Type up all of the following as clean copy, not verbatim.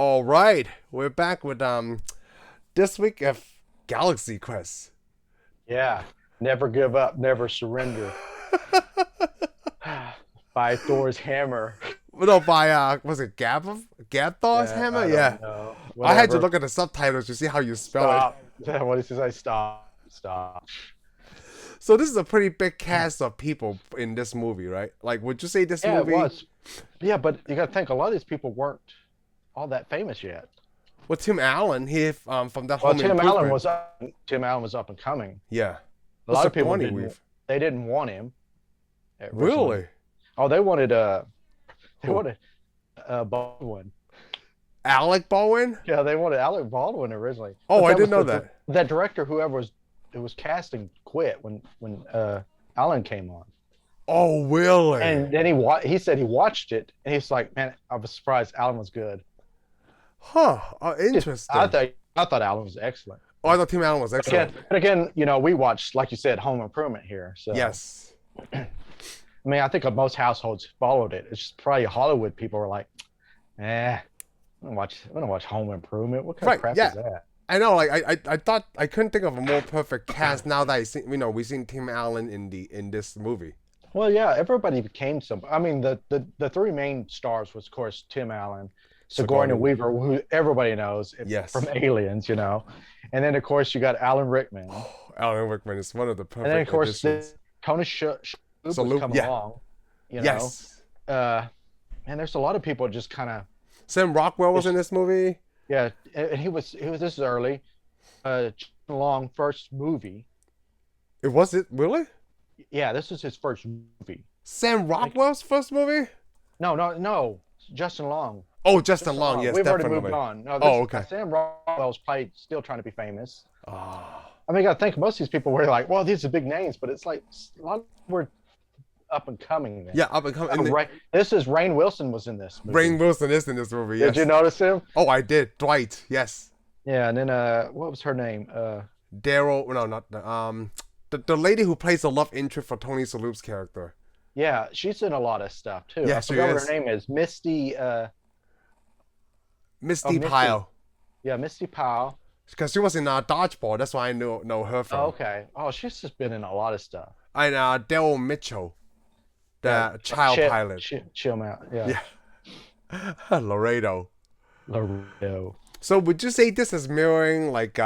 All right, we're back with this week of Galaxy Quest. Yeah. Never give up, never surrender. By Thor's hammer. No, by was it Gadthor's Yeah, hammer? I Yeah, don't know. I had to Whatever. look at the subtitles to see how you spell it. Stop. What does he say? Stop. Stop. So this is a pretty big cast of people in this movie, right? Like, would you say this Yeah, it movie? was. Yeah, but you got to think a lot of these people weren't all that famous yet. Well, Tim Allen, he from that Well, Home Improvement. Tim Allen was up and coming. Yeah. A What's lot the of people Sigourney didn't. Weaver? They didn't want him originally. Really? Oh, they Who? wanted Baldwin. Alec Baldwin? Yeah, they wanted Alec Baldwin originally. Oh, But I that didn't know was that. that director, whoever was casting, quit when Alan came on, Oh, really? and then he said he watched it and he's like, man, I was surprised Alan was good. Huh? Oh, interesting. I thought Alan was excellent. Oh, I thought Tim Allen was excellent. Again, we watched, like you said, Home Improvement here. So Yes. I mean, I think most households followed it. It's just probably Hollywood people were like, I'm gonna watch Home Improvement. What kind Right, of crap yeah. is that? I know, like I thought I couldn't think of a more perfect cast now that we've seen Tim Allen in this movie. Well, yeah, everybody became some. I mean, the three main stars was, of course, Tim Allen, Sigourney Weaver, who everybody knows Yes. from Aliens, and then of course you got Alan Rickman, Alan Rickman is one of the perfect and then of course additions. Tony Shalhoub was Shalhoub, coming yeah. along, Yes. and there's a lot of people just kind of Sam Rockwell was in this movie. yeah, and he was this is early, long first movie. It really? Yeah, this was his first movie. Sam Rockwell's first movie? No, Justin Long. Oh, Justin Long, yes, We've already definitely. moved on. No, Okay. Sam Rockwell's probably still trying to be famous. Oh. I mean, I think most of these people were like, well, these are big names, but it's like a lot of them were up and coming. Then. Yeah, up and coming. This is Rainn Wilson was in this movie. Rainn Wilson is in this movie, yes. Did you notice him? Oh, I did. Dwight, yes. Yeah, and then what was her name? Daryl, no, not the lady who plays the love interest for Tony Shalhoub's character. Yeah, she's in a lot of stuff too. Yeah, I forgot what her name is. Misty. Misty Pyle. Yeah, Misty Powell. Because she was in Dodgeball. That's why I know her from. Oh, okay. Oh, she's just been in a lot of stuff. And Daryl Mitchell, the child pilot. Chill out. Yeah. Laredo. Laredo. So would you say this is mirroring like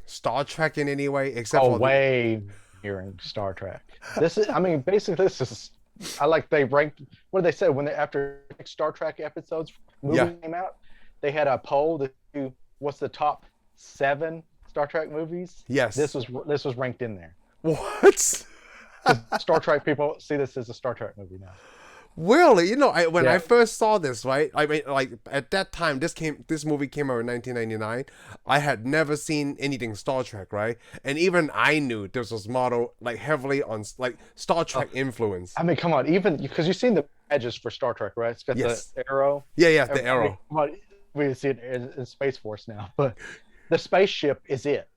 Star Trek in any way, except for way mirroring Star Trek. This is, I mean, basically this is. I like they ranked. What did they say when after Star Trek episodes came out? They had a poll to do what's the top 7 Star Trek movies. Yes. This was ranked in there. What? Star Trek people see this as a Star Trek movie now. Really? When I first saw this, right? I mean, like at that time, this movie came out in 1999. I had never seen anything Star Trek, right? And even I knew this was modeled like heavily on like Star Trek influence. I mean, come on, even because you've seen the badges for Star Trek, right? It's got the arrow. Yeah, the arrow. We see it in Space Force now, but the spaceship is it.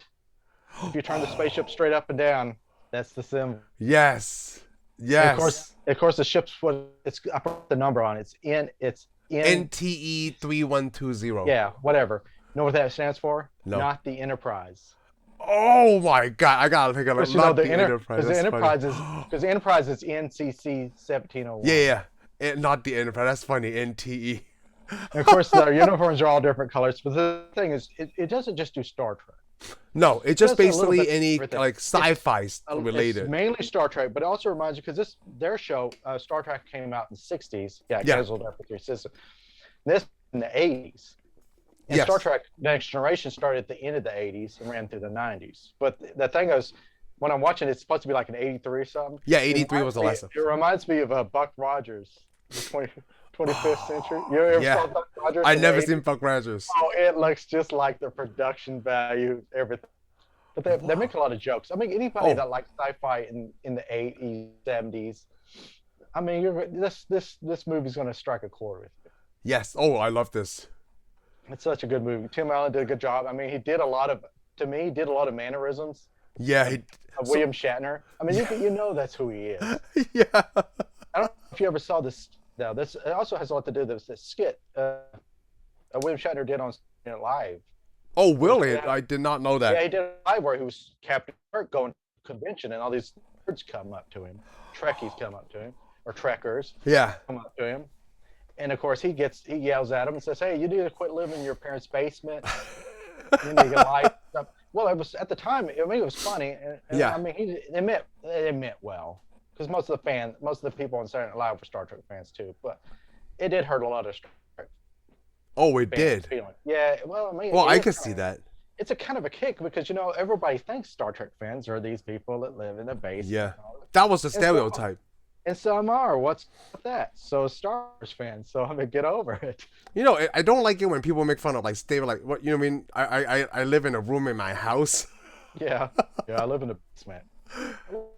If you turn the spaceship straight up and down, that's the symbol. Yes. And of course, the ship's I put the number on. It's NTE 3120. Yeah, whatever. You know what that stands for? No. Not the Enterprise. Oh my God! I gotta think of it. Not the Enterprise. Because the Enterprise is NCC 1701. Yeah. Not the Enterprise. That's funny. NTE. And of course, the uniforms are all different colors. But the thing is, it doesn't just do Star Trek. No, it's just basically any like sci-fi related. It's mainly Star Trek, but it also reminds you because their show Star Trek came out in the 60s. Yeah, it goes over for 3 systems. This in the 80s. And Star Trek Next Generation started at the end of the 80s and ran through the 90s. But the thing is, when I'm watching, it's supposed to be like an 83 or something. Yeah, 83 was the last one. It reminds me of Buck Rogers, the 25th century. You ever saw Buck Rogers? I never seen Buck Rogers. Oh, it looks just like the production value, everything. But they make a lot of jokes. I mean, anybody that likes sci-fi in the 80s, 70s, I mean, this movie's going to strike a chord with you. Yes. Oh, I love this. It's such a good movie. Tim Allen did a good job. I mean, he did a lot of mannerisms. Yeah. Of William Shatner. I mean, you know that's who he is. Yeah. I don't know if you ever saw this. Now, this it also has a lot to do with this skit William Shatner did on Saturday Night Live. Oh, really? I did not know that. Yeah, he did a live where he was Captain Kirk going to a convention, and all these nerds come up to him, Trekkies come up to him, or Trekkers. Yeah. Come up to him, and of course he yells at him and says, "Hey, you need to quit living in your parents' basement. You need to get life." Well, it was at the time. I mean, it was funny. And Yeah. I mean, it meant well, because most of the people on Saturday Night Live were Star Trek fans too. But it did hurt a lot of Star Trek. Oh, it did. Feeling. Yeah. Well, I mean. Well, I could see that. It's a kind of a kick because everybody thinks Star Trek fans are these people that live in the basement. Yeah. That was the stereotype. And some are. What's that? So Star Wars fans. So I mean, get over it. I don't like it when people make fun of what what I mean. I live in a room in my house. Yeah, I live in the basement.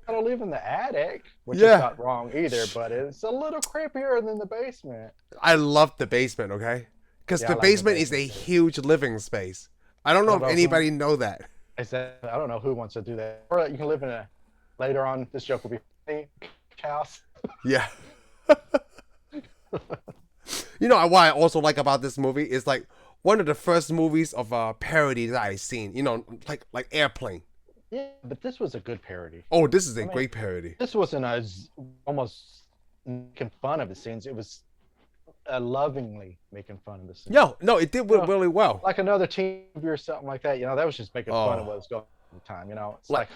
I don't live in the attic, which is not wrong either, but it's a little creepier than the basement. I love the basement, okay? Because the basement is a huge living space. I don't know if anybody know that. I don't know who wants to do that. Or you can live in later on, this joke will be funny, house. Yeah. What I also like about this movie is like one of the first movies of a parody that I've seen. Like Airplane. Yeah, but this was a good parody. Oh, this is a great parody. This wasn't almost making fun of the scenes. It was lovingly making fun of the scenes. No, it did really well. Like another teen movie or something like that. That was just making fun of what was going on at the time. It's like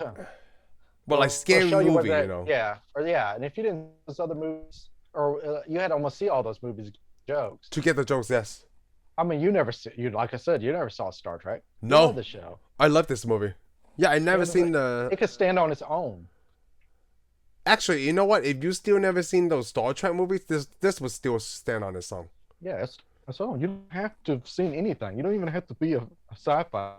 Well, like scary movie, Yeah, and if you didn't those other movies, or you had to almost see all those movies jokes to get the jokes. Yes. I mean, like I said, you never saw Star Trek. No. You love the show. I love this movie. Yeah, I never seen the. It could stand on its own. Actually, you know what? If you still never seen those Star Trek movies, this would still stand on its own. Yeah, that's all. You don't have to have seen anything. You don't even have to be a sci-fi.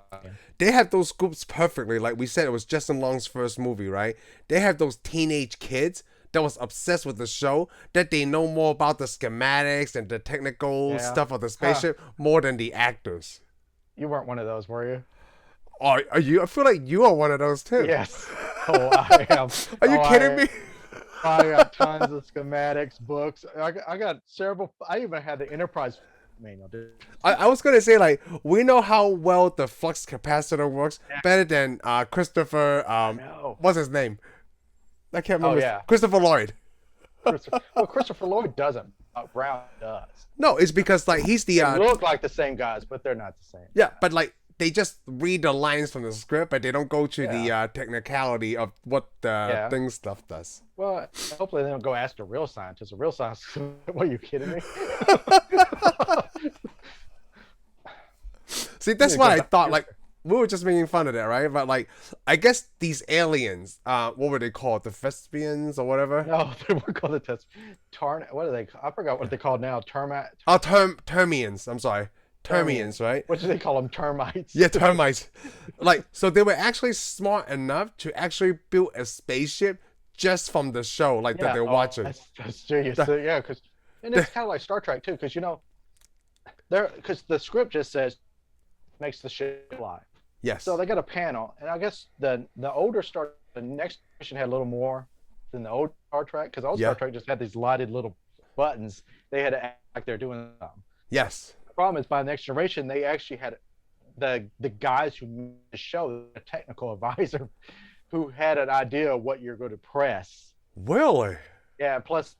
They have those groups perfectly. Like we said, it was Justin Long's first movie, right? They have those teenage kids that was obsessed with the show, that they know more about the schematics and the technical stuff of the spaceship more than the actors. You weren't one of those, were you? Are you? I feel like you are one of those too. Yes. Oh, I am. Are you kidding me? I got tons of schematics, books. I got several. I even had the Enterprise manual, dude. I was gonna say, like, we know how well the flux capacitor works better than Christopher. What's his name? I can't remember. Oh, yeah. Christopher Lloyd. Christopher Lloyd doesn't. Brown does. No, it's because like he's the. They look like the same guys, but they're not the same. Yeah, but like they just read the lines from the script, but they don't go to the technicality of what the thing stuff does. Well, hopefully they don't go ask a real scientist. A real scientist? What, are you kidding me? See, that's what I thought. Like, we were just making fun of that, right? But like, I guess these aliens, what were they called? The thespians or whatever? No, they weren't called the what are they? I forgot what they're called now. Termians. I'm sorry. Termians, right? What do they call them? Termites. Yeah, termites. Like, so they were actually smart enough to actually build a spaceship just from the show, like that they're watching. That's genius. Yeah, because and it's kind of like Star Trek too, because because the script just says makes the ship fly. Yes. So they got a panel, and I guess the next mission had a little more than the old Star Trek, because old Star Trek just had these lighted little buttons. They had to act like they're doing something. Yes. The problem is, by the Next Generation, they actually had the guys who made the show, a technical advisor, who had an idea of what you're going to press. Really? Yeah. Plus,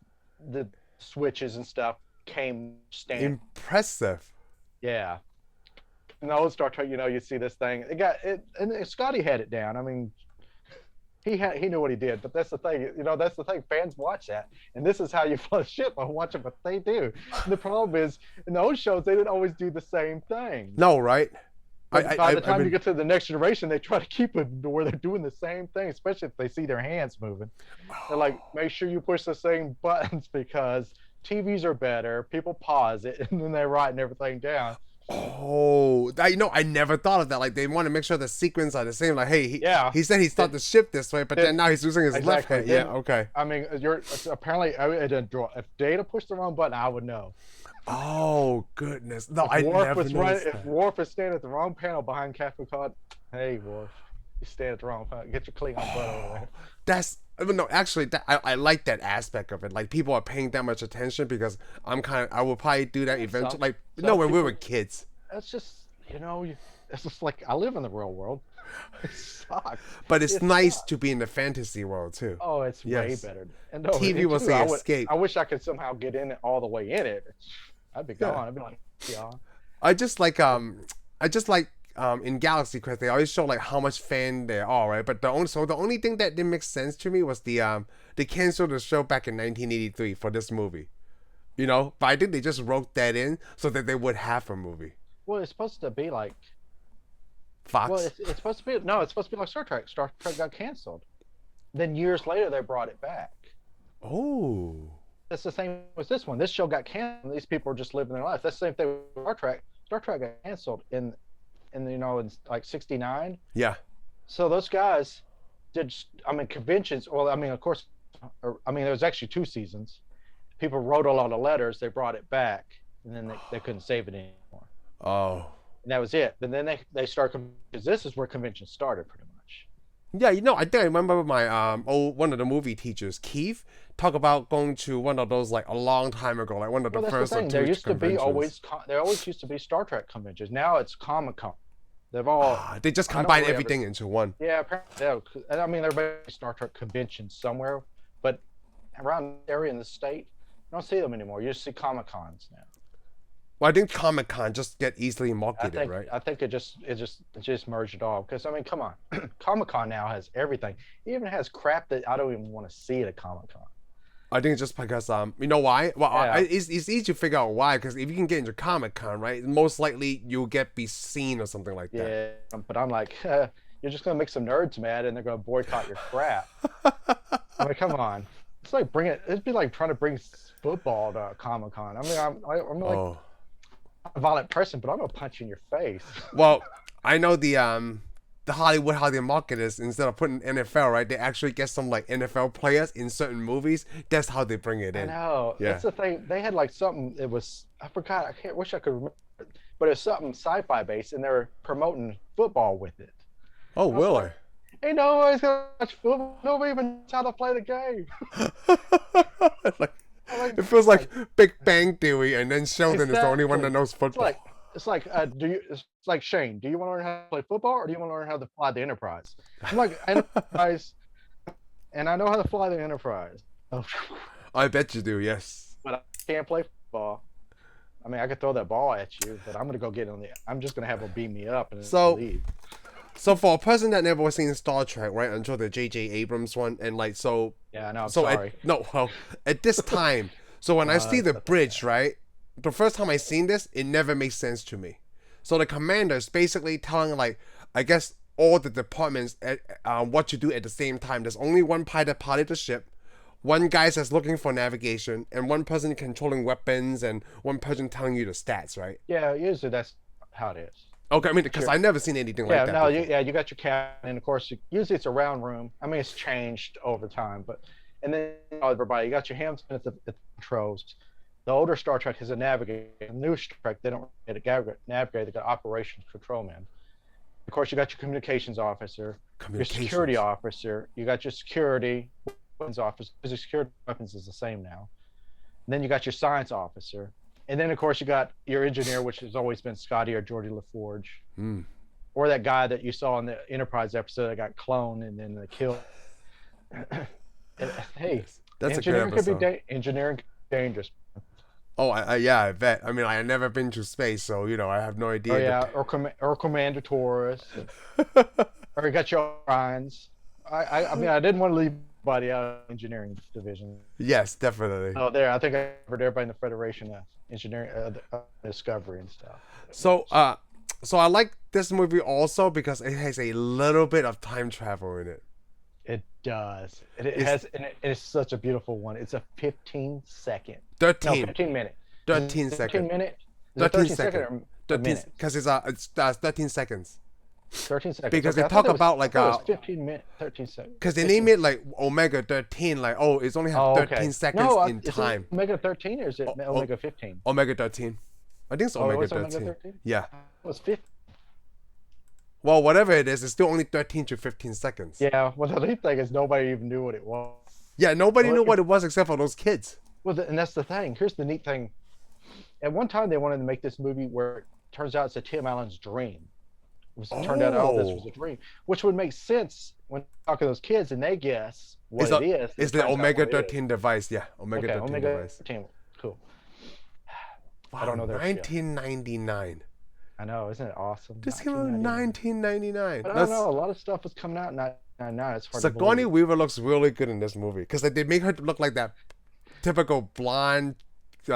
the switches and stuff came standard. Impressive. Yeah. In the old Star Trek, you see this thing. It got it, and Scotty had it down. I mean, he knew what he did. But that's the thing. That's the thing. Fans watch that, and this is how you fly a ship by watching what they do. And the problem is, in the old shows, they didn't always do the same thing. No, right? By the time you get to the Next Generation, they try to keep it to where they're doing the same thing, especially if they see their hands moving. They're like, make sure you push the same buttons because TVs are better. People pause it, and then they're writing everything down. Oh, I never thought of that. Like, they want to make sure the sequence are the same. Like, hey, he said he started the ship this way, but then now he's using his left hand. Yeah, okay. I mean, apparently it didn't draw. If Data pushed the wrong button, I would know. Oh goodness! No, I never noticed that. If Worf is standing at the wrong panel behind Captain Picard, hey Worf. You stand at the wrong time. Get your Klingon butt over there. That's no, actually, I like that aspect of it. Like people are paying that much attention because I will probably do that eventually. Like when we were kids. That's just it's just like I live in the real world. It sucks. But it's nice to be in the fantasy world too. Oh, it's way better. And TV was the escape. I wish I could somehow get in it all the way in it. I'd be gone. I'd be like, yeah. I just like in Galaxy Quest they always show like how much fan there are, right? But the only thing that didn't make sense to me was they canceled the show back in 1983 for this movie. But I think they just wrote that in so that they would have a movie. Well, it's supposed to be like Fox. Well, it's supposed to be it's supposed to be like Star Trek. Star Trek got canceled. Then years later they brought it back. Oh. That's the same as this one. This show got canceled. These people are just living their life. That's the same thing with Star Trek. Star Trek got canceled in like '69. Yeah. So those guys did conventions. Well, of course, there was actually 2 seasons. People wrote a lot of letters. They brought it back, and then they couldn't save it anymore. Oh. And that was it. And then they started, because this is where conventions started pretty much. Yeah, I think I remember my one of the movie teachers, Keith, talk about going to one of those like a long time ago, like one of the first or two There used to be there always used to be Star Trek conventions. Now it's Comic-Con. They've all they just combine everything into one. Yeah, apparently. There may be Star Trek conventions somewhere, but around the area in the state, you don't see them anymore. You just see Comic-Cons now. Well, I think Comic-Con just get easily marketed, right? I think it just merged it all. Because come on, Comic-Con now has everything. It even has crap that I don't even want to see at a Comic-Con. I think it's just because you know why? Well, it's easy to figure out why, because if you can get into Comic-Con, right, most likely you'll be seen or something like that. Yeah, but I'm like, you're just gonna make some nerds mad, and they're gonna boycott your crap. Come on, it's like it'd be like trying to bring football to Comic-Con. I'm like a violent person, but I'm gonna punch you in your face. Well, I know the Hollywood, how they market is, instead of putting NFL, right, they actually get some like NFL players in certain movies. That's how they bring it in. I know. Yeah. That's the thing. They had like something. It was, I forgot. Wish I could remember, but it was something sci-fi based, and they were promoting football with it. Oh, really? Like, ain't nobody's gonna watch football. Nobody even knows how to play the game. It feels like Big Bang Theory, and then Sheldon is the only one that knows football. It's like Shane, do you want to learn how to play football, or do you want to learn how to fly the Enterprise? I'm like, Enterprise, and I know how to fly the Enterprise. I bet you do, yes. But I can't play football. I could throw that ball at you, but I'm gonna go get on I'm just gonna have them beam me up and leave. So for a person that never seen Star Trek, right, until the J.J. Abrams one, and like so. Yeah, no, I'm sorry. At this time, so when I see the bridge, right, the first time I seen this, it never makes sense to me. So the commander's basically telling, like, I guess all the departments what to do at the same time. There's only one pilot piloting the ship, one guy that's looking for navigation, and one person controlling weapons, and one person telling you the stats, right? Yeah, usually that's how it is. Okay, because I've never seen anything like that. You got your captain, and of course, usually it's a round room. It's changed over time, and then everybody, you got your helmsman at the controls. The older Star Trek has a navigator. The new Star Trek, they don't get a navigator. They got operations control man. Of course, you got your communications officer, your security officer. You got your security weapons officer. Because your security weapons is the same now. And then you got your science officer. And then, of course, you got your engineer, which has always been Scotty or Geordi LaForge. Or that guy that you saw in the Enterprise episode that got cloned and then killed. Hey, that's a good episode. Engineering could be dangerous. Oh, I bet. I've never been to space, so, I have no idea. Oh, yeah, or Commander Taurus. Or you got your Orions. I didn't want to leave anybody out of the engineering division. Yes, definitely. Oh, I think I covered everybody in the Federation engineering, Discovery and stuff. So I like this movie also because it has a little bit of time travel in it. It does. It's such a beautiful one. It's a 15-second. 15 minute. 13 second. 15 minute. 13 second. 13 because it's 13 seconds. 13 seconds. Because they talk about like 15 minutes, 13 seconds. Because they name it like Omega 13, like it's only have 13 seconds in time. Omega 13 or is it Omega 15? Omega 13. I think it's Omega 13. 13? Yeah. It was 15. Well, whatever it is, it's still only 13 to 15 seconds. Yeah. Well, the neat thing is nobody even knew what it was. Yeah, nobody knew what it was except for those kids. Well, and that's the thing. Here's the neat thing. At one time, they wanted to make this movie where it turns out it's a Tim Allen's dream. Turned out all this was a dream, which would make sense when you talk to those kids and they guess what it is. It's the Omega 13 device. Yeah, Omega 13 device. 13. Cool. Wow, I don't know their 1999. I know, isn't it awesome? This came out in 1999. But I don't know. A lot of stuff was coming out in 1999. It's hard Sigourney to Weaver looks really good in this movie because they make her look like that typical blonde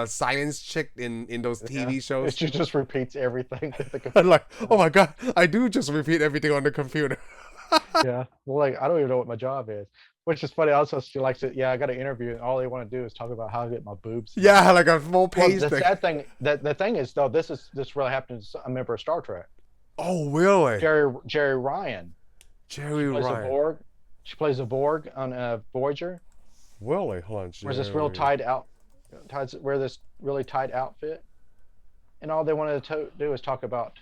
science chick in those TV shows. She just repeats everything. I'm like, oh my god, I do just repeat everything on the computer. Yeah. Well, like, I don't even know what my job is. Which is funny. Also, she likes it. Yeah, I got an interview, and all they want to do is talk about how to get my boobs. Yeah, like a full page the thing. sad thing, the thing is though, this really happened to a member of Star Trek. Oh, really? Jerry Ryan. Jerry Ryan. She plays a Borg on Voyager. Really? Hold on. Wears this real wear this really tight outfit, and all they wanted to do is talk about,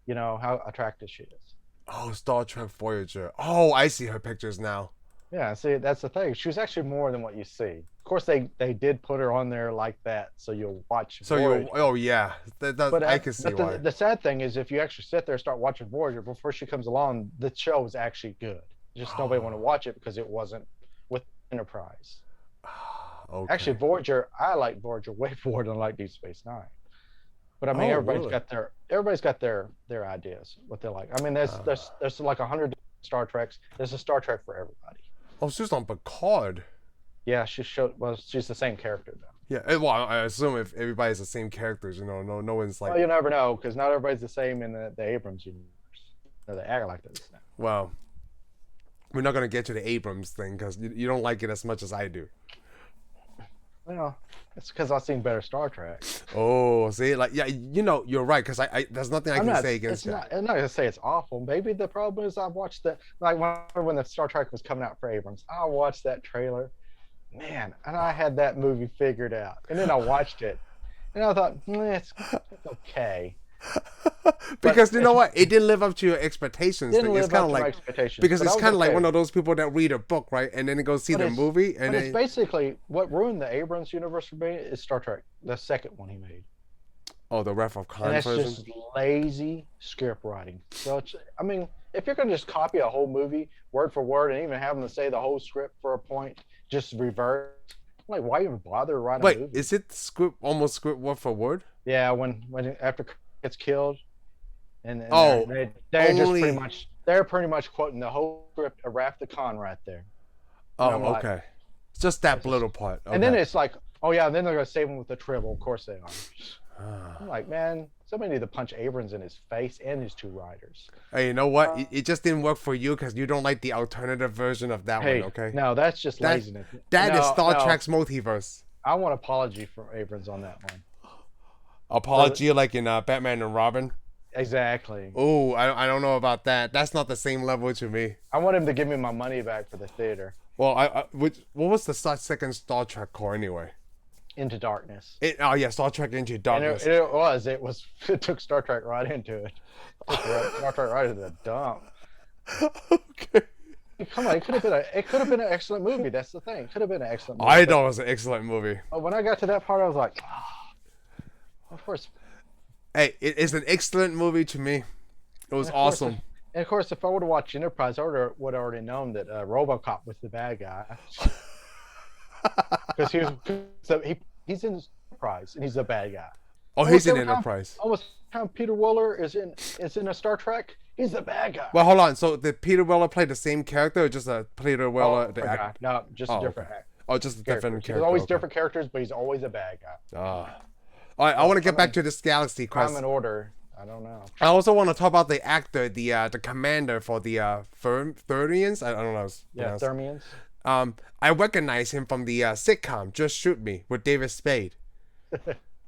how attractive she is. Oh, Star Trek Voyager. Oh, I see her pictures now. Yeah, see, that's the thing. She was actually more than what you see. Of course, they did put her on there like that, so you'll watch. So Voyager. oh yeah, I can see why. The sad thing is, if you actually sit there and start watching Voyager before she comes along, the show is actually good. Just nobody want to watch it because it wasn't with Enterprise. Okay. Actually, Voyager, I like Voyager way more than I like Deep Space Nine. But I mean, everybody's got their ideas, what they like. I mean, there's like 100 Star Treks. There's a Star Trek for everybody. Oh, she's on Picard. Yeah, she's the same character though. Yeah, well, I assume if everybody's the same characters, no one's like. Well, you never know because not everybody's the same in the Abrams universe. No, they act like this now. Well, we're not gonna get to the Abrams thing because you don't like it as much as I do. Well, it's because I've seen better Star Trek. Oh, see, like, yeah, you're right, because I there's nothing I can say against that. I'm not going to say it's awful. Maybe the problem is I watched when the Star Trek was coming out for Abrams, I watched that trailer, man, and I had that movie figured out. And then I watched it, and I thought, it's okay. Because you know what, it didn't live up to your expectations. It's kind of like because it's kind of like one of those people that read a book, right, and then go see the movie, and it's basically what ruined the Abrams universe for me is Star Trek, the second one he made. Oh, the Wrath of Khan and that's version? Just lazy script writing. So I mean, if you're gonna just copy a whole movie word for word and even have them to say the whole script for a point, just reverse. Like, why even bother writing a movie? Wait, is it almost script word for word? Yeah, when after gets killed, and they're pretty much quoting the whole script of Wrath of Khan right there. Oh, okay. It's just that little part. Okay. And then it's like, oh yeah, and then they're gonna save him with the tribble. Of course they are. I'm like, man, somebody need to punch Abrams in his face and his two writers. Hey, you know what? It just didn't work for you because you don't like the alternative version of that one, okay? No, that's just laziness. That is Star Trek's multiverse. I want an apology from Abrams on that one. Apology like in Batman and Robin? Exactly. Oh, I don't know about that. That's not the same level to me. I want him to give me my money back for the theater. Well, what was the second Star Trek called anyway? Into Darkness. Star Trek Into Darkness. It took Star Trek right into it. Star Trek right into the dump. Okay. Come on, it could have been an excellent movie. That's the thing. It could have been an excellent movie. I thought it was an excellent movie. When I got to that part, I was like, of course. Hey, it is an excellent movie to me. It was awesome. And of course, if I would have watched Enterprise, I would have already known that RoboCop was the bad guy. Because he's in Enterprise and he's the bad guy. Oh, he's in Enterprise. Almost every time Peter Weller is in a Star Trek, he's the bad guy. Well, hold on. So did Peter Weller play the same character or just a Peter Weller? No, just a different actor. Oh, just a different character. There's always different characters, but he's always a bad guy. All right, I want to get back to this galaxy quest. I'm in order. I don't know. I also want to talk about the actor, the commander for the Thermians. I don't know. Yeah, Thermians. I recognize him from the sitcom Just Shoot Me with David Spade.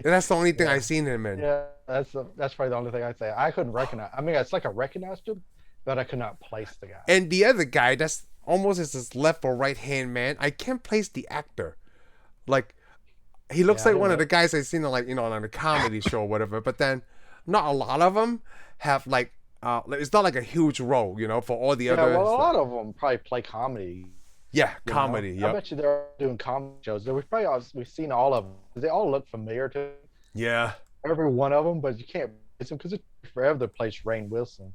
That's the only thing I've seen him in. Yeah, that's probably the only thing I'd say. I couldn't recognize. I mean, it's like I recognized him, but I could not place the guy. And the other guy, that's almost his left or right hand man. I can't place the actor. Like, he looks like one of the guys I've seen on, like, on a comedy show or whatever. But then, not a lot of them have like it's not like a huge role, for all the Yeah, other. well, a lot of them probably play comedy. Yeah, You comedy. know? I Yep. bet you they're doing comedy shows. We've seen all of them. They all look familiar to Yeah. every one of them, but you can't place them because it took forever to place Rainn Wilson.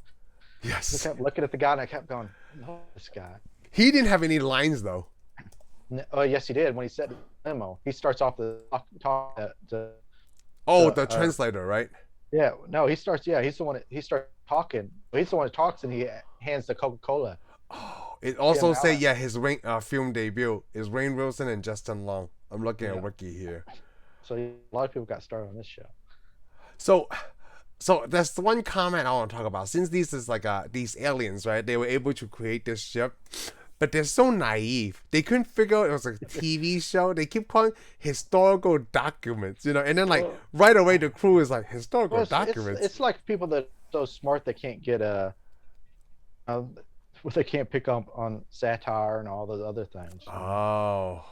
I Yes. kept looking at the guy and I kept going, "No, this guy." He didn't have any lines though. Oh, yes, he did. When he said the limo, he starts off the talk. The translator, right? Yeah, no, he starts. Yeah, he's the one. He starts talking. He's the one that talks, and he hands the Coca-Cola. Oh, it also say his film debut is Rainn Wilson and Justin Long. I'm looking at Wiki here. So a lot of people got started on this show. So that's the one comment I want to talk about. Since these is like these aliens, right? They were able to create this ship, but they're so naive. They couldn't figure out it was a TV show. They keep calling historical documents, and then right away the crew is like historical documents. It's like people that are so smart they can't get they can't pick up on satire and all those other things. Oh.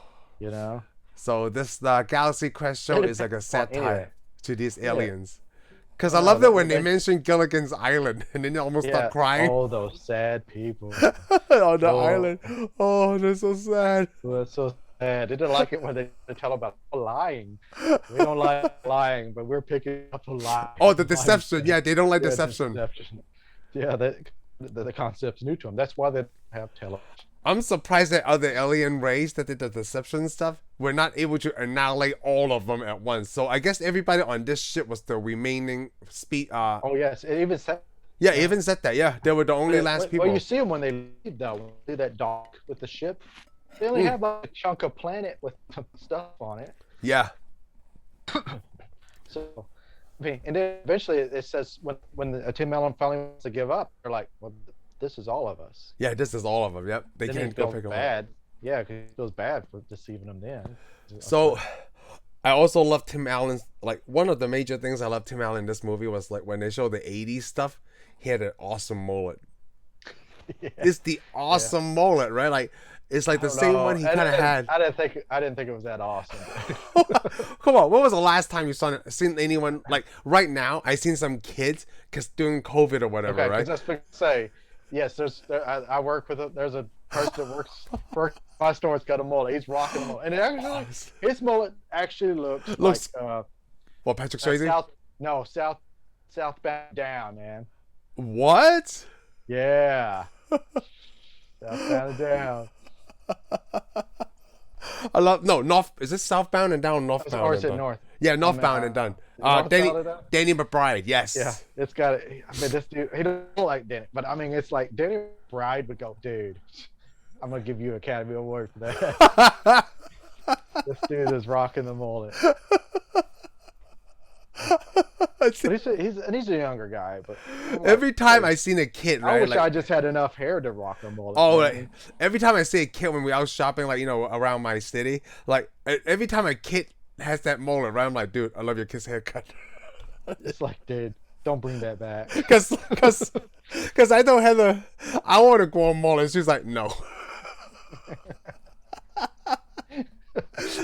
So this Galaxy Quest show is like a satire to these aliens. Because I love that when they mention Gilligan's Island and then they almost start crying. Oh, those sad people. On the island. Oh, they're so sad. Well, it's so sad. They didn't like it when they tell about lying. We don't like lying, but we're picking up a lie. Oh, the deception. Yeah, they don't like deception. Yeah, the concept's new to them. That's why they have television. I'm surprised that other alien race that did the deception stuff were not able to annihilate all of them at once. So I guess everybody on this ship was the remaining oh yes, it even said. Yeah, it even said that. Yeah, they were the only last people. Well, you see them when they leave though. When they do that dock with the ship, they only have like a chunk of planet with some stuff on it. Yeah. So, and then eventually it says when Tim Allen finally wants to give up, they're like, well, this is all of us. Yeah, this is all of them. Yep, they then can't go pick them up. Yeah, because it feels bad for deceiving them then. So, I also love Tim Allen's, like, one of the major things I love Tim Allen in this movie was, like, when they show the 80s stuff, he had an awesome mullet. Yeah. It's the awesome mullet, right? Like, it's like the same one he kind of had. I didn't think it was that awesome. Come on, when was the last time you seen anyone, like, right now, I seen some kids, because during COVID or whatever, right? Because I was say, yes, I work with there's a person that works for my store. It's got a mullet. He's rocking a mullet, and it actually his mullet actually looks like what, Patrick Swayze? Southbound Down, man. What? Yeah, Southbound Down. I love North. Is this Southbound and Down? Northbound. Or is it North? Yeah, Northbound and Done. Danny McBride. Yes. Yeah, it's got. I mean, this dude. He doesn't look like Danny, but I mean, it's like Danny McBride would go, dude. I'm gonna give you an Academy Award for that. This dude is rocking the mullet. He's a younger guy, but every time I seen a kid, right? I wish I just had enough hair to rock a mullet. Oh, every time I see a kid when we out shopping, like around my city, like every time a kid has that mullet, right? I'm like, dude, I love your kid's haircut. It's like, dude, don't bring that back. Because I told Heather, I want to grow a mullet. She's like, no.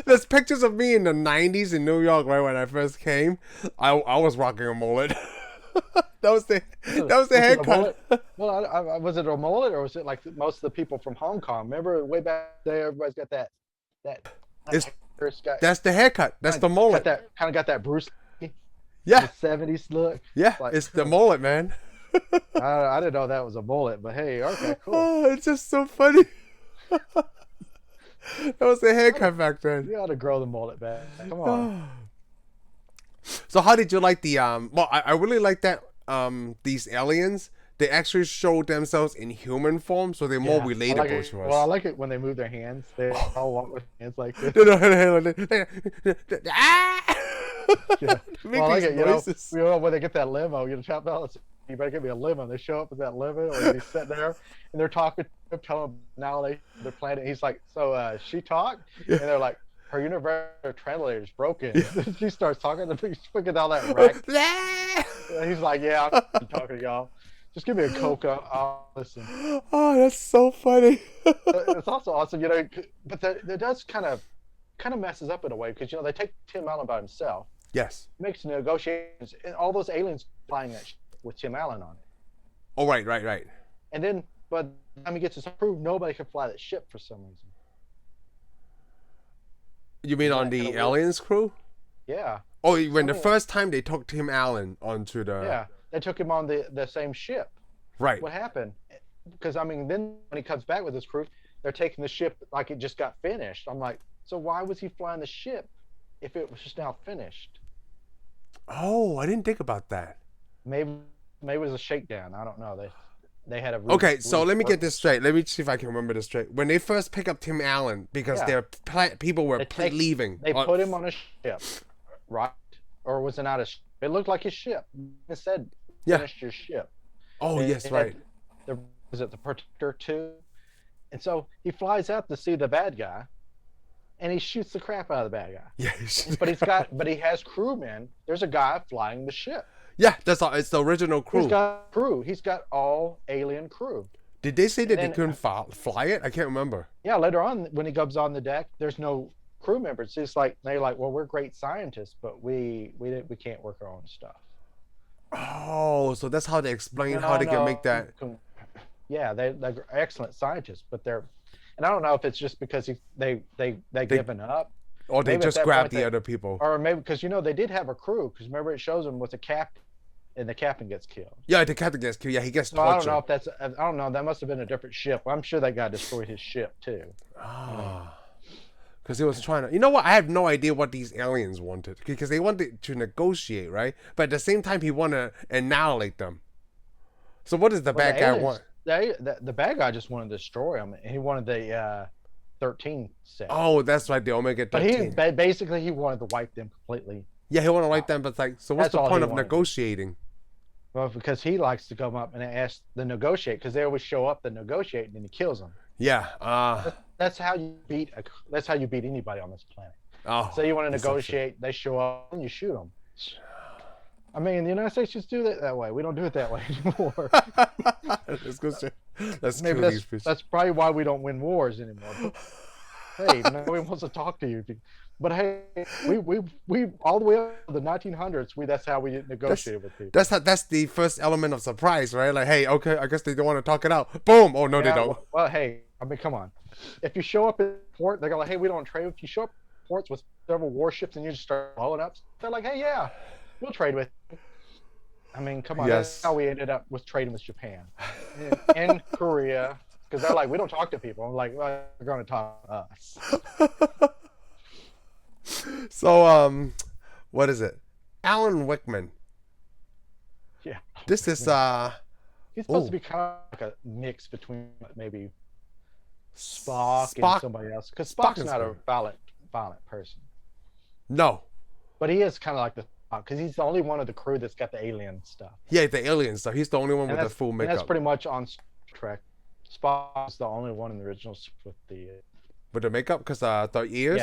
There's pictures of me in the 90s in New York, right when I first came. I was rocking a mullet. that was the haircut. Well, was it a mullet or was it like most of the people from Hong Kong? Remember way back there, everybody's got that. That's the haircut. That's the mullet. Got that Bruce Lee, the 70s look. Yeah, it's the mullet, man. I didn't know that was a mullet, but hey, okay, cool. Oh, it's just so funny. That was the haircut back then. You ought to grow the mullet back. Come on. So how did you like the well, I really like that these aliens, they actually show themselves in human form, so they're more relatable to us. Well, I like it when they move their hands. They all walk with hands like this. Yeah. Well, I like it, when they get that limo, chop balance. You better get me a limo. They show up with that limo, or he's sitting there, and they're talking to him, telling him now they're planning. He's like, so she talked, and they're like, her universal translator is broken. Yeah. She starts talking, and he's freaking all that rack. He's like, yeah, I'm talking to y'all. Just give me a Coke. I'll listen. Oh, that's so funny. It's also awesome, but that does kind of messes up in a way because they take Tim Allen by himself. Yes. Makes negotiations, and all those aliens flying that with Tim Allen on it. Oh, right. And then, but by the time he gets his crew, nobody can fly that ship for some reason. You mean on the Aliens crew? Yeah. Oh, when the first time they took Tim Allen onto the... Yeah, they took him on the same ship. Right. What happened? Because, I mean, then when he comes back with his crew, they're taking the ship like it just got finished. I'm like, so why was he flying the ship if it was just now finished? Oh, I didn't think about that. Maybe it was a shakedown. I don't know. They had a... Okay, so let me get this straight. Let me see if I can remember this straight. When they first pick up Tim Allen, because people were leaving. They put him on a ship, right? Or was it not a ship? It looked like his ship. It said, finished your ship. Oh, yes, right. Was it the Protector 2? And so he flies out to see the bad guy, and he shoots the crap out of the bad guy. Yeah. But he has crewmen. There's a guy flying the ship. Yeah, that's all. It's the original crew. He's got crew. He's got all alien crew. Did they say that they couldn't fly it? I can't remember. Yeah, later on when he comes on the deck, there's no crew members. It's like they're like, well, we're great scientists, but we can't work our own stuff. Oh, so that's how they explain how they can make that. Yeah, they're excellent scientists, but they're, and I don't know if it's just because they given up, or they just grabbed the other people, or maybe because they did have a crew. Because remember, it shows them with a captain, and the captain gets killed. Yeah, the captain gets killed. Yeah, he gets tortured. I don't know if that's. I don't know. That must have been a different ship. I'm sure that guy destroyed his ship too. Because he was trying to. You know what? I have no idea what these aliens wanted. Because they wanted to negotiate, right? But at the same time, he wanted to annihilate them. So what does the bad guy want? The bad guy just wanted to destroy him. He wanted the 13 set. Oh, that's right, the Omega 13. But basically, he wanted to wipe them completely. Yeah, he wanted to wipe them, but it's like, so what's the point of negotiating? Well, because he likes to come up and ask the negotiate, because they always show up to negotiate, and then he kills them. Yeah. That's how you beat. That's how you beat anybody on this planet. Oh. So you want to negotiate? They show up and you shoot them. I mean, the United States just do that way. We don't do it that way anymore. That's probably why we don't win wars anymore. Hey, nobody wants to talk to you. But hey, we all the way up to the 1900s. That's how we negotiated with people. That's the first element of surprise, right? Like, hey, okay, I guess they don't want to talk it out. Boom! Oh no, they don't. Well, hey, I mean, come on. If you show up in port, they're like, hey, we don't trade. If you show up in ports with several warships and you just start blowing up, they're like, hey, yeah, we'll trade with you. I mean, come on. Yes. That's how we ended up with trading with Japan and Korea, because they're like, we don't talk to people. I'm like, well, they're going to talk to us. So, what is it? Alan Rickman. Yeah. This is he's supposed to be kind of like a mix between maybe Spock and somebody else, because Spock's not a violent person. No. But he is kind of like the because he's the only one of the crew that's got the alien stuff. Yeah, the alien stuff. He's the only one with the full makeup. And that's pretty much on Star Trek. Spock's the only one in the originals with the makeup, because the ears.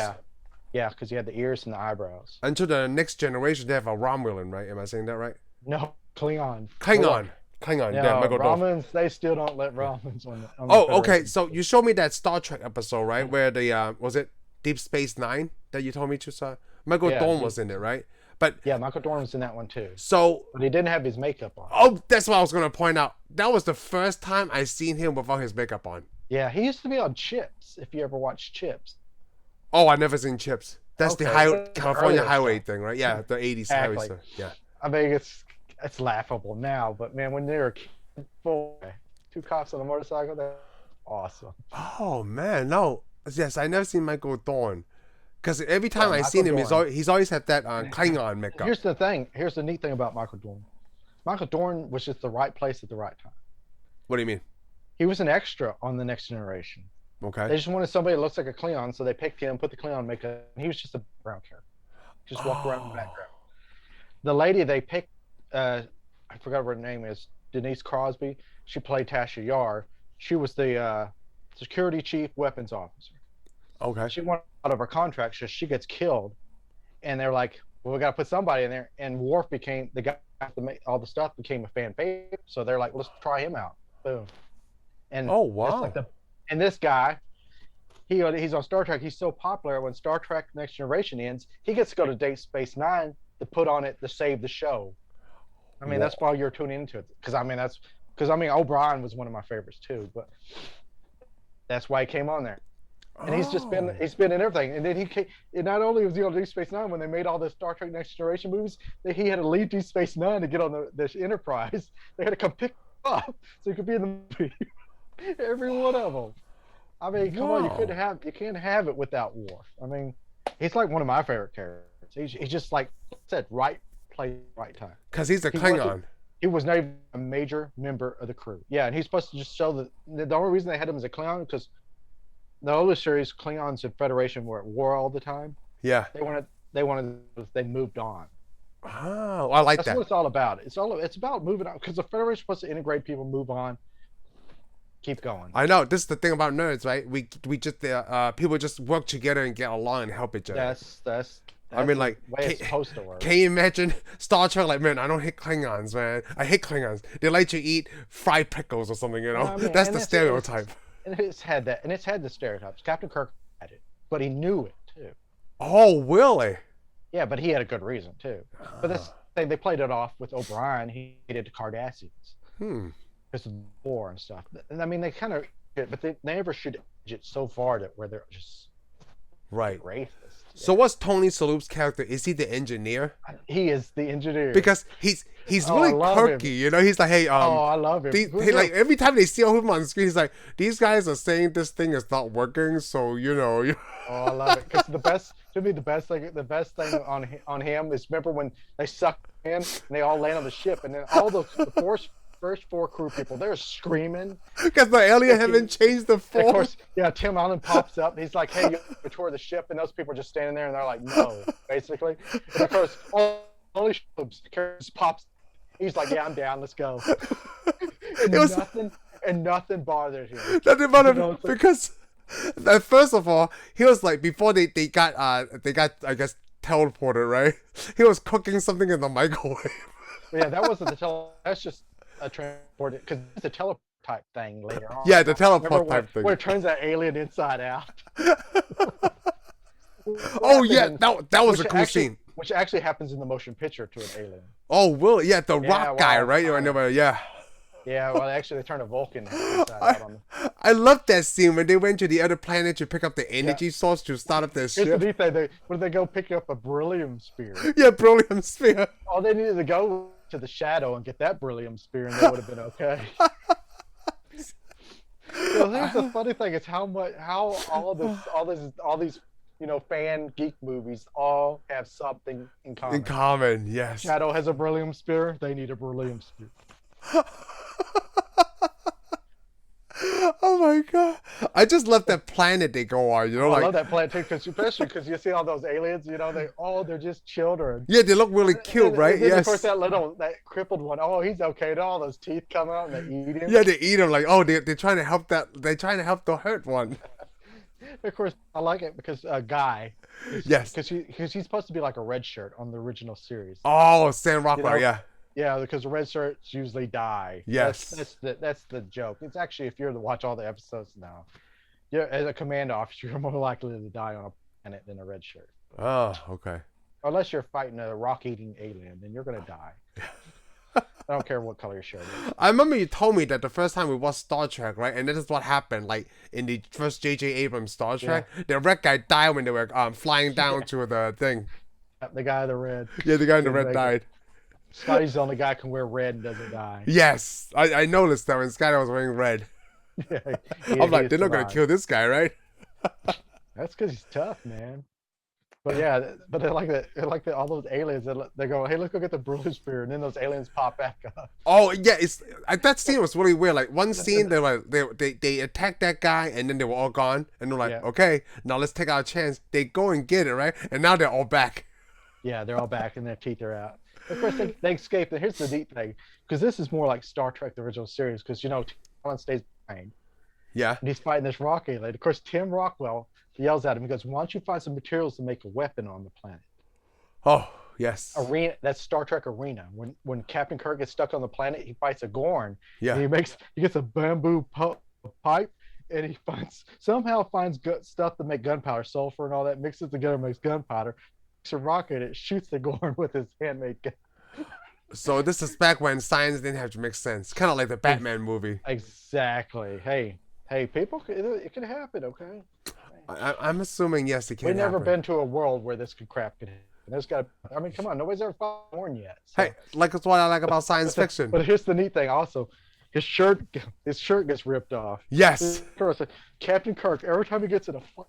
Yeah, because he had the ears and the eyebrows. Until the next generation, they have a Romulan, right? Am I saying that right? No, Klingon. Klingon. Yeah, Romulans, they still don't let Romulans on the okay. So you showed me that Star Trek episode, right? Where the was it Deep Space Nine that you told me to saw? Michael Dorn was in it, right? But yeah, Michael Dorn was in that one too. So, but he didn't have his makeup on. Oh, that's what I was gonna point out. That was the first time I seen him without his makeup on. Yeah, he used to be on Chips. If you ever watched Chips. Oh, I never seen Chips. That's the California Highway thing, right? Yeah, the '80s highway stuff. Yeah. I mean, it's laughable now, but man, when they were two cops on a motorcycle, that's awesome. Oh man, no, yes, I never seen Michael Dorn. Because every time I seen him, he's always had that Klingon makeup. Here's the thing. Here's the neat thing about Michael Dorn. Michael Dorn was just the right place at the right time. What do you mean? He was an extra on The Next Generation. Okay. They just wanted somebody that looks like a Klingon, so they picked him, put the Klingon makeup, and he was just a background character. Just walked around in the background. The lady they picked, I forgot what her name is, Denise Crosby. She played Tasha Yar. She was the security chief weapons officer. Okay. She went out of her contract, so she gets killed, and they're like, "Well, we got to put somebody in there." And Worf became the guy to make all the stuff, became a fan favorite. So they're like, "Let's try him out." Boom. And oh wow! And this guy, he's on Star Trek. He's so popular. When Star Trek Next Generation ends, he gets to go to Deep Space Nine to put on it to save the show. I mean, that's why you're tuning into it, because I mean that's Because I mean, O'Brien was one of my favorites too, but that's why he came on there. And he's been in everything. And then he came, and not only was he on Deep Space Nine when they made all the Star Trek Next Generation movies, that he had to leave Deep Space Nine to get on the Enterprise. They had to come pick him up so he could be in the movie. Every one of them. I mean, come on, you can't have it without Worf. I mean, he's like one of my favorite characters. He's just like I said, right place, right time. Because he's a Klingon. He was not even a major member of the crew. Yeah, and he's supposed to just show that the only reason they had him as a Klingon because the older series, Klingons and Federation were at war all the time. Yeah. They moved on. Oh, I like that. That's what it's all about. It's about moving on because the Federation is supposed to integrate people, move on, keep going. I know. This is the thing about nerds, right? We just people just work together and get along and help each other. That's I mean, like, the way it's supposed to work. Can you imagine Star Trek? Like, man, I don't hate Klingons, man. I hate Klingons. They like to eat fried pickles or something, you know? I mean, that's the stereotype. And it's had that, and it's had the stereotypes. Captain Kirk had it, but he knew it too. Oh, really? Yeah, but he had a good reason too. But this thing, they played it off with O'Brien. He did the Cardassians. Because of the war and stuff. And I mean, they kind of, but they never should get so far that where they're just racist. So what's Tony Shalhoub's character? Is he the engineer? He is the engineer. Because he's really quirky, you know. He's like, hey, I love him. Like every time they see him on screen, he's like, these guys are saying this thing is not working, so you know. Oh, I love it because the best thing on him is remember when they suck in and they all land on the ship and then all the first four crew people, they're screaming because the alien haven't changed the form. Of course, yeah. Tim Allen pops up. And he's like, "Hey, you tour the ship," and those people are just standing there, and they're like, "No," basically. And of course, only just pops. He's like, "Yeah, I'm down. Let's go." And nothing bothered him. Nothing bothered him because, first of all, he was like before they got I guess teleported, right? He was cooking something in the microwave. Yeah, that wasn't that's just a transport because it's a teleport type thing later on. Yeah, the teleport type thing. Where it turns that alien inside out. Oh yeah, that was a cool scene. Which actually happens in the motion picture to an alien. Oh, will it? Yeah, the rock guy, right? Yeah. Yeah, well, actually, they turned a Vulcan inside out on them. I love that scene when they went to the other planet to pick up the energy source to start up their ship. Here's the neat thing. When they go pick up a beryllium spear. Yeah, beryllium spear. All they needed to go to the shadow and get that beryllium spear, and they would have been okay. So here's the funny thing: is how all these fan geek movies all have something in common. In common, yes. Shadow has a beryllium spear. They need a beryllium spear. Oh my god! I just love that planet they go on. I love that planet too, especially because you see all those aliens. They're just children. Yeah, they look really cute, right? Yes. Of course, that crippled one. Oh, he's okay. And all those teeth come out and they eat him. Yeah, they eat him. Like, oh, they're trying to help that. They're trying to help the hurt one. Of course, I like it because Guy. Yes. Because he's supposed to be like a red shirt on the original series. Oh, Sam Rockwell. Yeah. Yeah, because the red shirts usually die. Yes. That's the joke. It's actually, if you're to watch all the episodes now, as a command officer, you're more likely to die on a planet than a red shirt. Oh, okay. Unless you're fighting a rock-eating alien, then you're going to die. I don't care what color your shirt is. I remember you told me that the first time we watched Star Trek, right? And this is what happened, like, in the first J.J. Abrams Star Trek. Yeah. The red guy died when they were flying down to the thing. The guy in the red. Yeah, the guy in the red died. Scotty's the only guy who can wear red and doesn't die. Yes, I noticed that when Scotty was wearing red. Yeah, I'm like, they're not gonna kill this guy, right? That's because he's tough, man. But yeah, but they like that. All those aliens, they go, hey, let's go get the beryllium spear, and then those aliens pop back up. Oh yeah, that scene was really weird. Like one scene, they attacked that guy, and then they were all gone, and they're like, okay, now let's take our chance. They go and get it, right? And now they're all back. Yeah, they're all back, and their teeth are out. Of course, they escape. And here's the neat thing, because this is more like Star Trek, the original series, because Alan stays behind. Yeah. And he's fighting this rock alien. Of course, Tim Rockwell yells at him. He goes, "Why don't you find some materials to make a weapon on the planet?" Oh, yes. Arena. That's Star Trek Arena. When Captain Kirk gets stuck on the planet, he fights a Gorn. Yeah. And he gets a bamboo pipe, and he somehow finds stuff to make gunpowder, sulfur and all that, mixes it together, makes gunpowder. A rocket, it shoots the Gorn with his handmade gun. So this is back when science didn't have to make sense. Kind of like the Batman movie. Exactly. Hey, people, it can happen, okay? I'm assuming yes, it can We've never happen. been to a world where this crap could happen. There's got. I mean, come on, nobody's ever fought born yet. So. Hey, like that's what I like about science fiction. But here's the neat thing. Also, his shirt gets ripped off. Yes. Captain Kirk. Every time he gets in a fight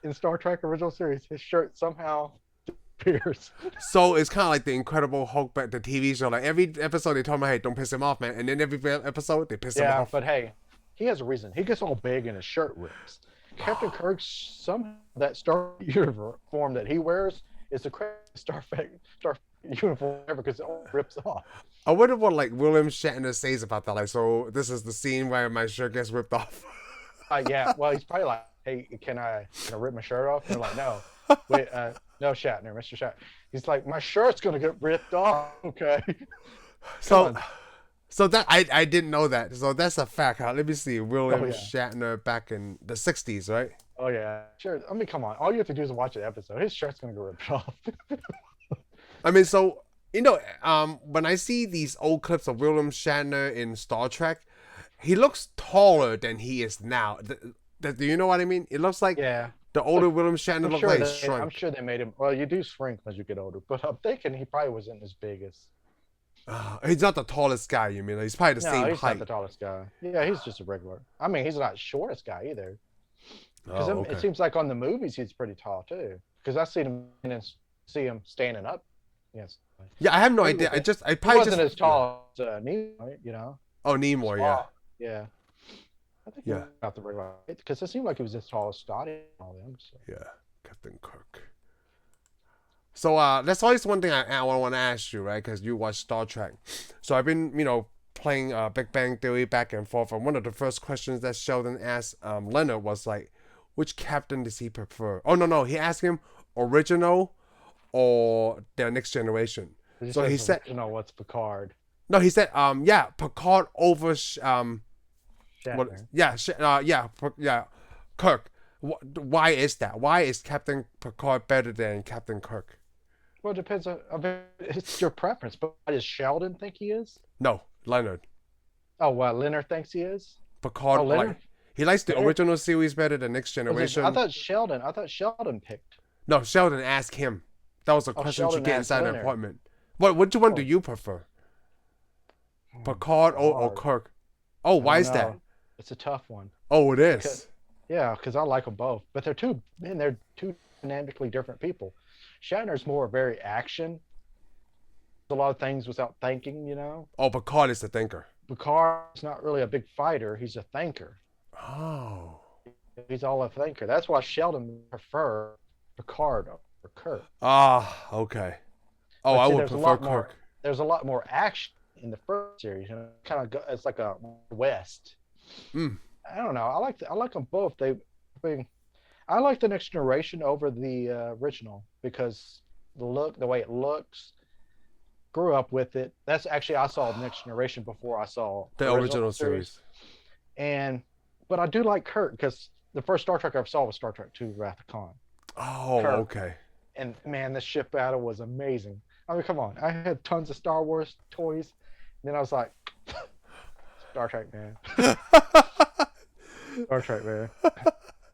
in Star Trek original series, his shirt somehow disappears. So it's kind of like the Incredible Hulk, but the TV show. Like every episode, they told me, "Hey, don't piss him off, man." And then every episode, they piss him off. Yeah, but hey, he has a reason. He gets all big and his shirt rips. Captain Kirk, somehow that Star uniform that he wears is the craziest Star uniform ever because it all rips off. I wonder what like William Shatner says about that. Like, so this is the scene where my shirt gets ripped off. Yeah, well, he's probably like, "Hey, can I rip my shirt off?" And they're like, "No, wait, no, Shatner, Mr. Shatner." He's like, "My shirt's gonna get ripped off." Okay. So that I didn't know that. So that's a fact. Huh? Let me see. William Shatner back in the 60s, right? Oh yeah, sure. I mean, come on. All you have to do is watch the episode. His shirt's gonna get ripped off. I mean, so when I see these old clips of William Shatner in Star Trek, he looks taller than he is now. Do you know what I mean? It looks like the older William Shatner looked like shrunk. I'm sure they made him. Well, you do shrink as you get older, but I'm thinking he probably wasn't as big as. He's not the tallest guy, you mean? He's probably the same height. No, he's not the tallest guy. Yeah, he's just a regular. I mean, he's not the shortest guy either. Because it seems like on the movies he's pretty tall too. Because I see him standing up. Yes. Yeah, I have no idea. I probably wasn't as tall as Nimoy, you know. Oh, Nimoy, yeah. Yeah. I think he got the regular because it seemed like he was as tall as Scotty and all them. So. Yeah, Captain Kirk. So that's always one thing I want to ask you, right? Because you watch Star Trek. So I've been, playing Big Bang Theory back and forth. And one of the first questions that Sheldon asked Leonard was like, which captain does he prefer? Oh, no. He asked him original or the Next Generation. So he said, what's Picard? No, he said, Picard over Shatner. Kirk. Why is that? Why is Captain Picard better than Captain Kirk? Well, it depends on. It's your preference. But does Sheldon think he is? No, Leonard. Oh, well, Leonard thinks he is. Picard, Leonard? He likes the original series better than Next Generation. I thought Sheldon picked. No, Sheldon asked him. That was a question you get inside an appointment. Which one do you prefer? Picard or Kirk? Oh, why is that? It's a tough one. Oh, it is. Because I like them both, but they're two dynamically different people. Shatner's more very action. A lot of things without thinking, you know. Oh, Picard is the thinker. Picard's not really a big fighter. He's a thinker. Oh. He's all a thinker. That's why Sheldon prefer Picard over Kirk. Ah, okay. Oh, I would prefer Kirk. There's a lot more action in the first series. You know, it's like a West. I don't know. I like them both. I like the Next Generation over the original because the way it looks. Grew up with it. That's actually I saw the Next Generation before I saw the original series. But I do like Kirk because the first Star Trek I ever saw was Star Trek II: Wrath of Khan. Oh, Kirk. Okay. And man, the ship battle was amazing. I mean, come on. I had tons of Star Wars toys. And then I was like, Star Trek, man. Star Trek, man.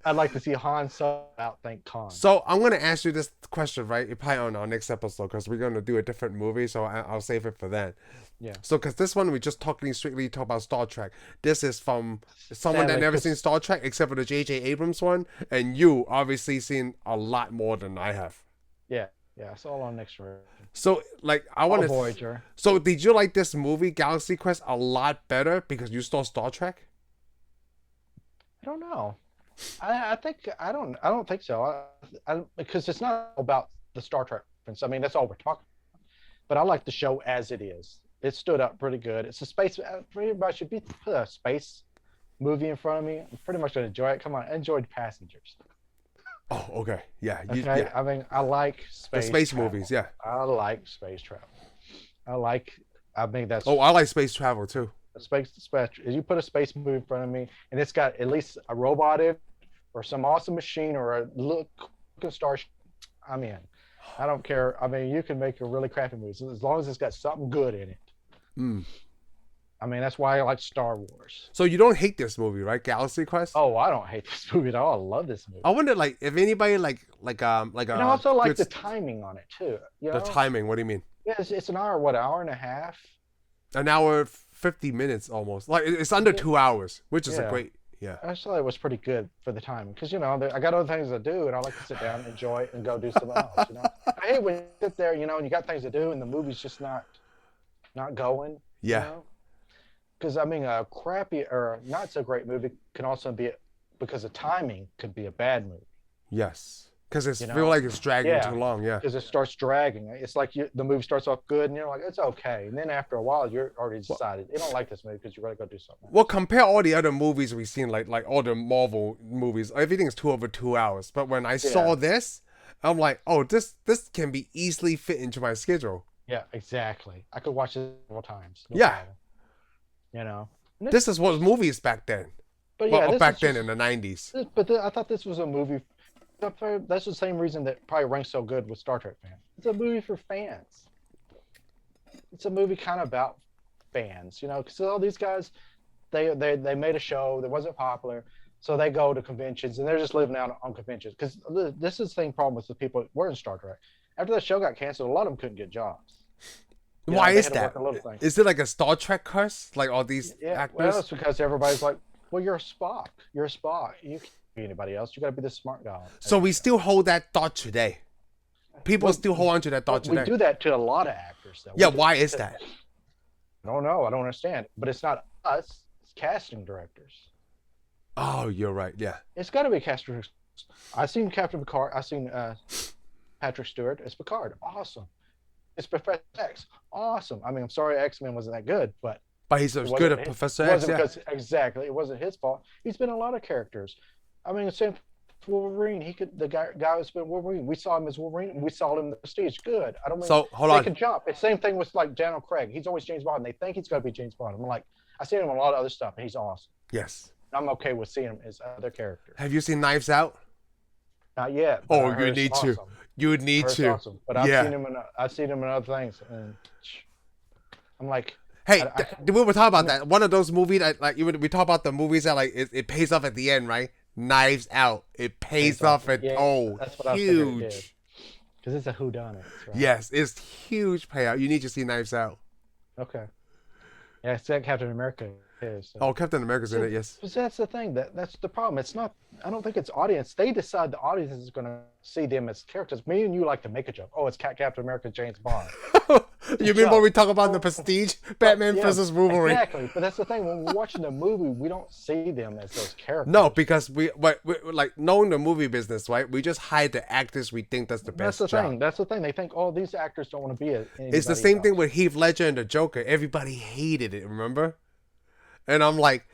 I'd like to see Han Solo outthink Khan. So I'm going to ask you this question, right? You're probably on our next episode because we're going to do a different movie, so I'll save it for then. Yeah. So because this one we just strictly talk about Star Trek. This is from someone that never seen Star Trek except for the J.J. Abrams one, and you obviously seen a lot more than I have. Yeah. Yeah, it's all on Next Generation. So like I want to. Voyager. So did you like this movie Galaxy Quest a lot better because you saw Star Trek? I don't know. I don't think so. Because it's not about the Star Trek reference. I mean, that's all we're talking about. But I like the show as it is. It stood up pretty good. It's a space. Pretty much, if you put a space movie in front of me, I'm pretty much gonna enjoy it. Come on, I enjoyed Passengers. Oh, okay, yeah. Okay, yeah. I mean, I like space movies. Yeah, I like space travel. I think that's. Oh, I like space travel too. Space. If you put a space movie in front of me, and it's got at least a robot in, or some awesome machine, or a looking starship, I'm in. I don't care. I mean, you can make a really crappy movie as long as it's got something good in it. Mm. I mean, that's why I like Star Wars. So you don't hate this movie, right? Galaxy Quest? Oh, I don't hate this movie at all. I love this movie. I wonder, like, if anybody And I also like the timing on it too. You know? The timing. What do you mean? Yeah, it's an hour. What, hour and a half? An hour 50 minutes almost. Like it's under 2 hours, which is a great. Yeah. I thought it was pretty good for the time because I got other things to do and I like to sit down, enjoy it, and go do something else. I hate when you sit there, and you got things to do and the movie's just not going. Yeah. Because I mean, a crappy or not so great movie can also be because of timing could be a bad movie. Yes. Because it feels like it's dragging too long. Yeah. Because it starts dragging. It's like the movie starts off good and you're like, it's okay. And then after a while, you're already decided you don't like this movie because you're going to go do something else. Well, compare all the other movies we've seen, like all the Marvel movies. Everything's over 2 hours. But when I saw this, I'm like, oh, this can be easily fit into my schedule. Yeah, exactly. I could watch it several times. No problem. This is what movies back then. But back then in the 90s. I thought this was a movie. That's the same reason that probably ranks so good with Star Trek fans. It's a movie for fans. It's a movie kind of about fans, because all these guys, they made a show that wasn't popular, so they go to conventions and they're just living out on conventions. Because this is the same problem with the people that were in Star Trek. After the show got canceled, a lot of them couldn't get jobs. Why is that? Is it like a Star Trek curse? Like all these actors? Well, it's because everybody's like, well, you're a Spock. You're a Spock. You can't be anybody else. You got to be the smart guy. So we still hold that thought today. People still hold on to that thought today. We do that to a lot of actors, though. Yeah, why is that? I don't know. I don't understand. But it's not us. It's casting directors. Oh, you're right. Yeah. It's got to be casting directors. I've seen Captain Picard. I've seen Patrick Stewart as Picard. Awesome. It's Professor X. Awesome. I mean, I'm sorry X-Men wasn't that good, but he's as good at Professor X. Exactly. It wasn't his fault. He's been in a lot of characters. I mean, the same Wolverine. The guy who's been Wolverine. We saw him as Wolverine. We saw him in the Prestige. Good. I don't mean so. Hold on. They can jump. It's the same thing with like Daniel Craig. He's always James Bond. They think he's going to be James Bond. I'm like, I've seen him in a lot of other stuff, and he's awesome. Yes. I'm okay with seeing him as other characters. Have you seen Knives Out? Not yet. Oh, you need to. You need to. Awesome. But I've seen him in other things, and I'm like. Hey, we were talking about that. One of those movies that, like, we talk about the movies that, like, it pays off at the end, right? Knives Out. It pays off at that's what huge. Because it's a whodunit. Right? Yes, it's huge payout. You need to see Knives Out. Okay. Yeah, it's like Captain America is. So. Oh, Captain America's in it. Yes. But that's the thing. That's the problem. It's not. I don't think it's audience. They decide the audience is going to see them as characters. Me and you like to make a joke. Oh, it's Captain America, James Bond. You mean when we talk about the Prestige, Batman versus Wolverine? Exactly. But that's the thing. When we're watching the movie, we don't see them as those characters. No, because we like knowing the movie business, right? We just hire the actors we think that's the best job. That's the thing. They think, oh, these actors don't want to be. It's the same thing with Heath Ledger and the Joker. Everybody hated it. Remember? And I'm like,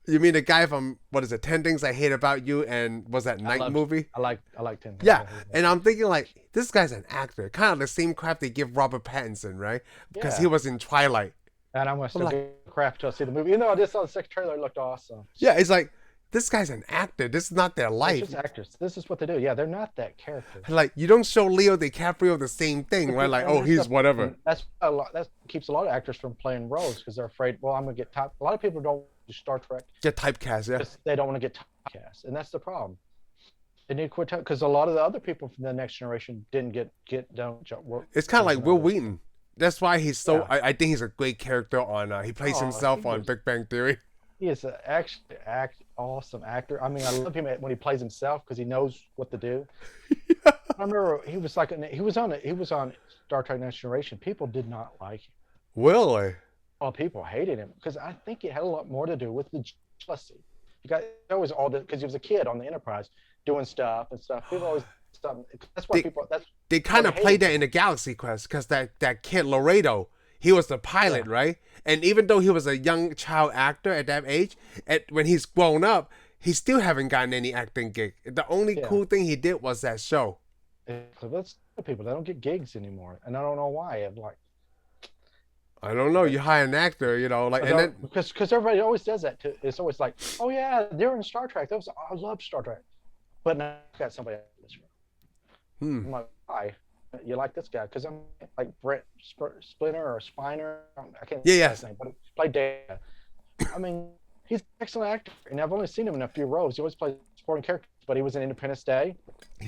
you mean the guy from, what is it, 10 Things I Hate About You, and was that Night movie? I like 10 Things. Yeah, and I'm thinking like, this guy's an actor. Kind of the same crap they give Robert Pattinson, right? Because he was in Twilight. And I'm going to still give crap till I see the movie. Even though I just saw the second trailer, it looked awesome. Yeah, it's like, this guy's an actor. This is not their life. It's just actors. This is what they do. Yeah, they're not that character. Like, you don't show Leo DiCaprio the same thing, right? Like, oh, he's whatever. That keeps a lot of actors from playing roles because they're afraid, well, I'm going to get typed. A lot of people don't do Star Trek. Get typecast, yeah. They don't want to get typecast. And that's the problem. They need to quit because a lot of the other people from the next generation didn't don't work. It's kind of like Will Wheaton. That's why he's so, I think he's a great character on, he plays himself on Big Bang Theory. He is an awesome actor. I mean, I love him when he plays himself because he knows what to do. I remember he was on Star Trek Next Generation. People did not like him. Really? Well, people hated him because I think it had a lot more to do with the jealousy. Because he was a kid on the Enterprise doing stuff and stuff. People always stuff. That's why they kind of played that in the Galaxy Quest because that kid Laredo. He was the pilot, right? And even though he was a young child actor at that age, when he's grown up, he still haven't gotten any acting gig. The only cool thing he did was that show. That's people. They don't get gigs anymore, and I don't know why. I don't know. You hire an actor, because everybody always does that. It's always like, oh yeah, they're in Star Trek. I love Star Trek, but now I got somebody else. I'm like, why? You like this guy? Because I'm like Brett Splinter or Spiner. I can't Yeah, say yeah. his name, but he played Data. I mean, he's an excellent actor, and I've only seen him in a few roles. He always plays supporting characters, but he was in Independence Day.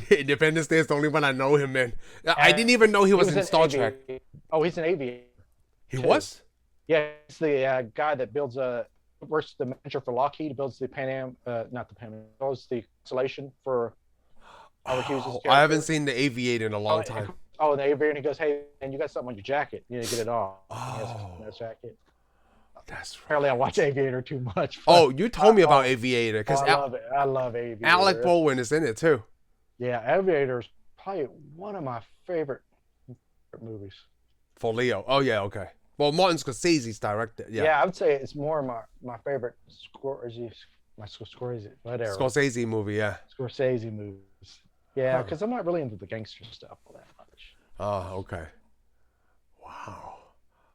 Independence Day is the only one I know him in. I didn't even know he was in Star Trek. Oh, he's an aviator. He was? Yeah, he's the guy that builds works the manager for Lockheed, builds the not the Pan Am, builds the Constellation for Howard Hughes' character. I haven't seen The Aviator in a long time. Oh, and the aviator, and he goes, hey, man, you got something on your jacket. You need to get it off. Oh. He has jacket. That's right. Apparently I watch Aviator too much. Oh, you told me about Aviator. Because I love it. I love Aviator. Alec Baldwin is in it, too. Yeah, Aviator's probably one of my favorite movies. For Leo. Oh, yeah, okay. Well, Martin Scorsese's directed. Yeah, I would say it's more my favorite Scorsese, whatever. Scorsese movie, yeah. Scorsese movies. Yeah, because I'm not really into the gangster stuff all that much. Oh, okay. Wow.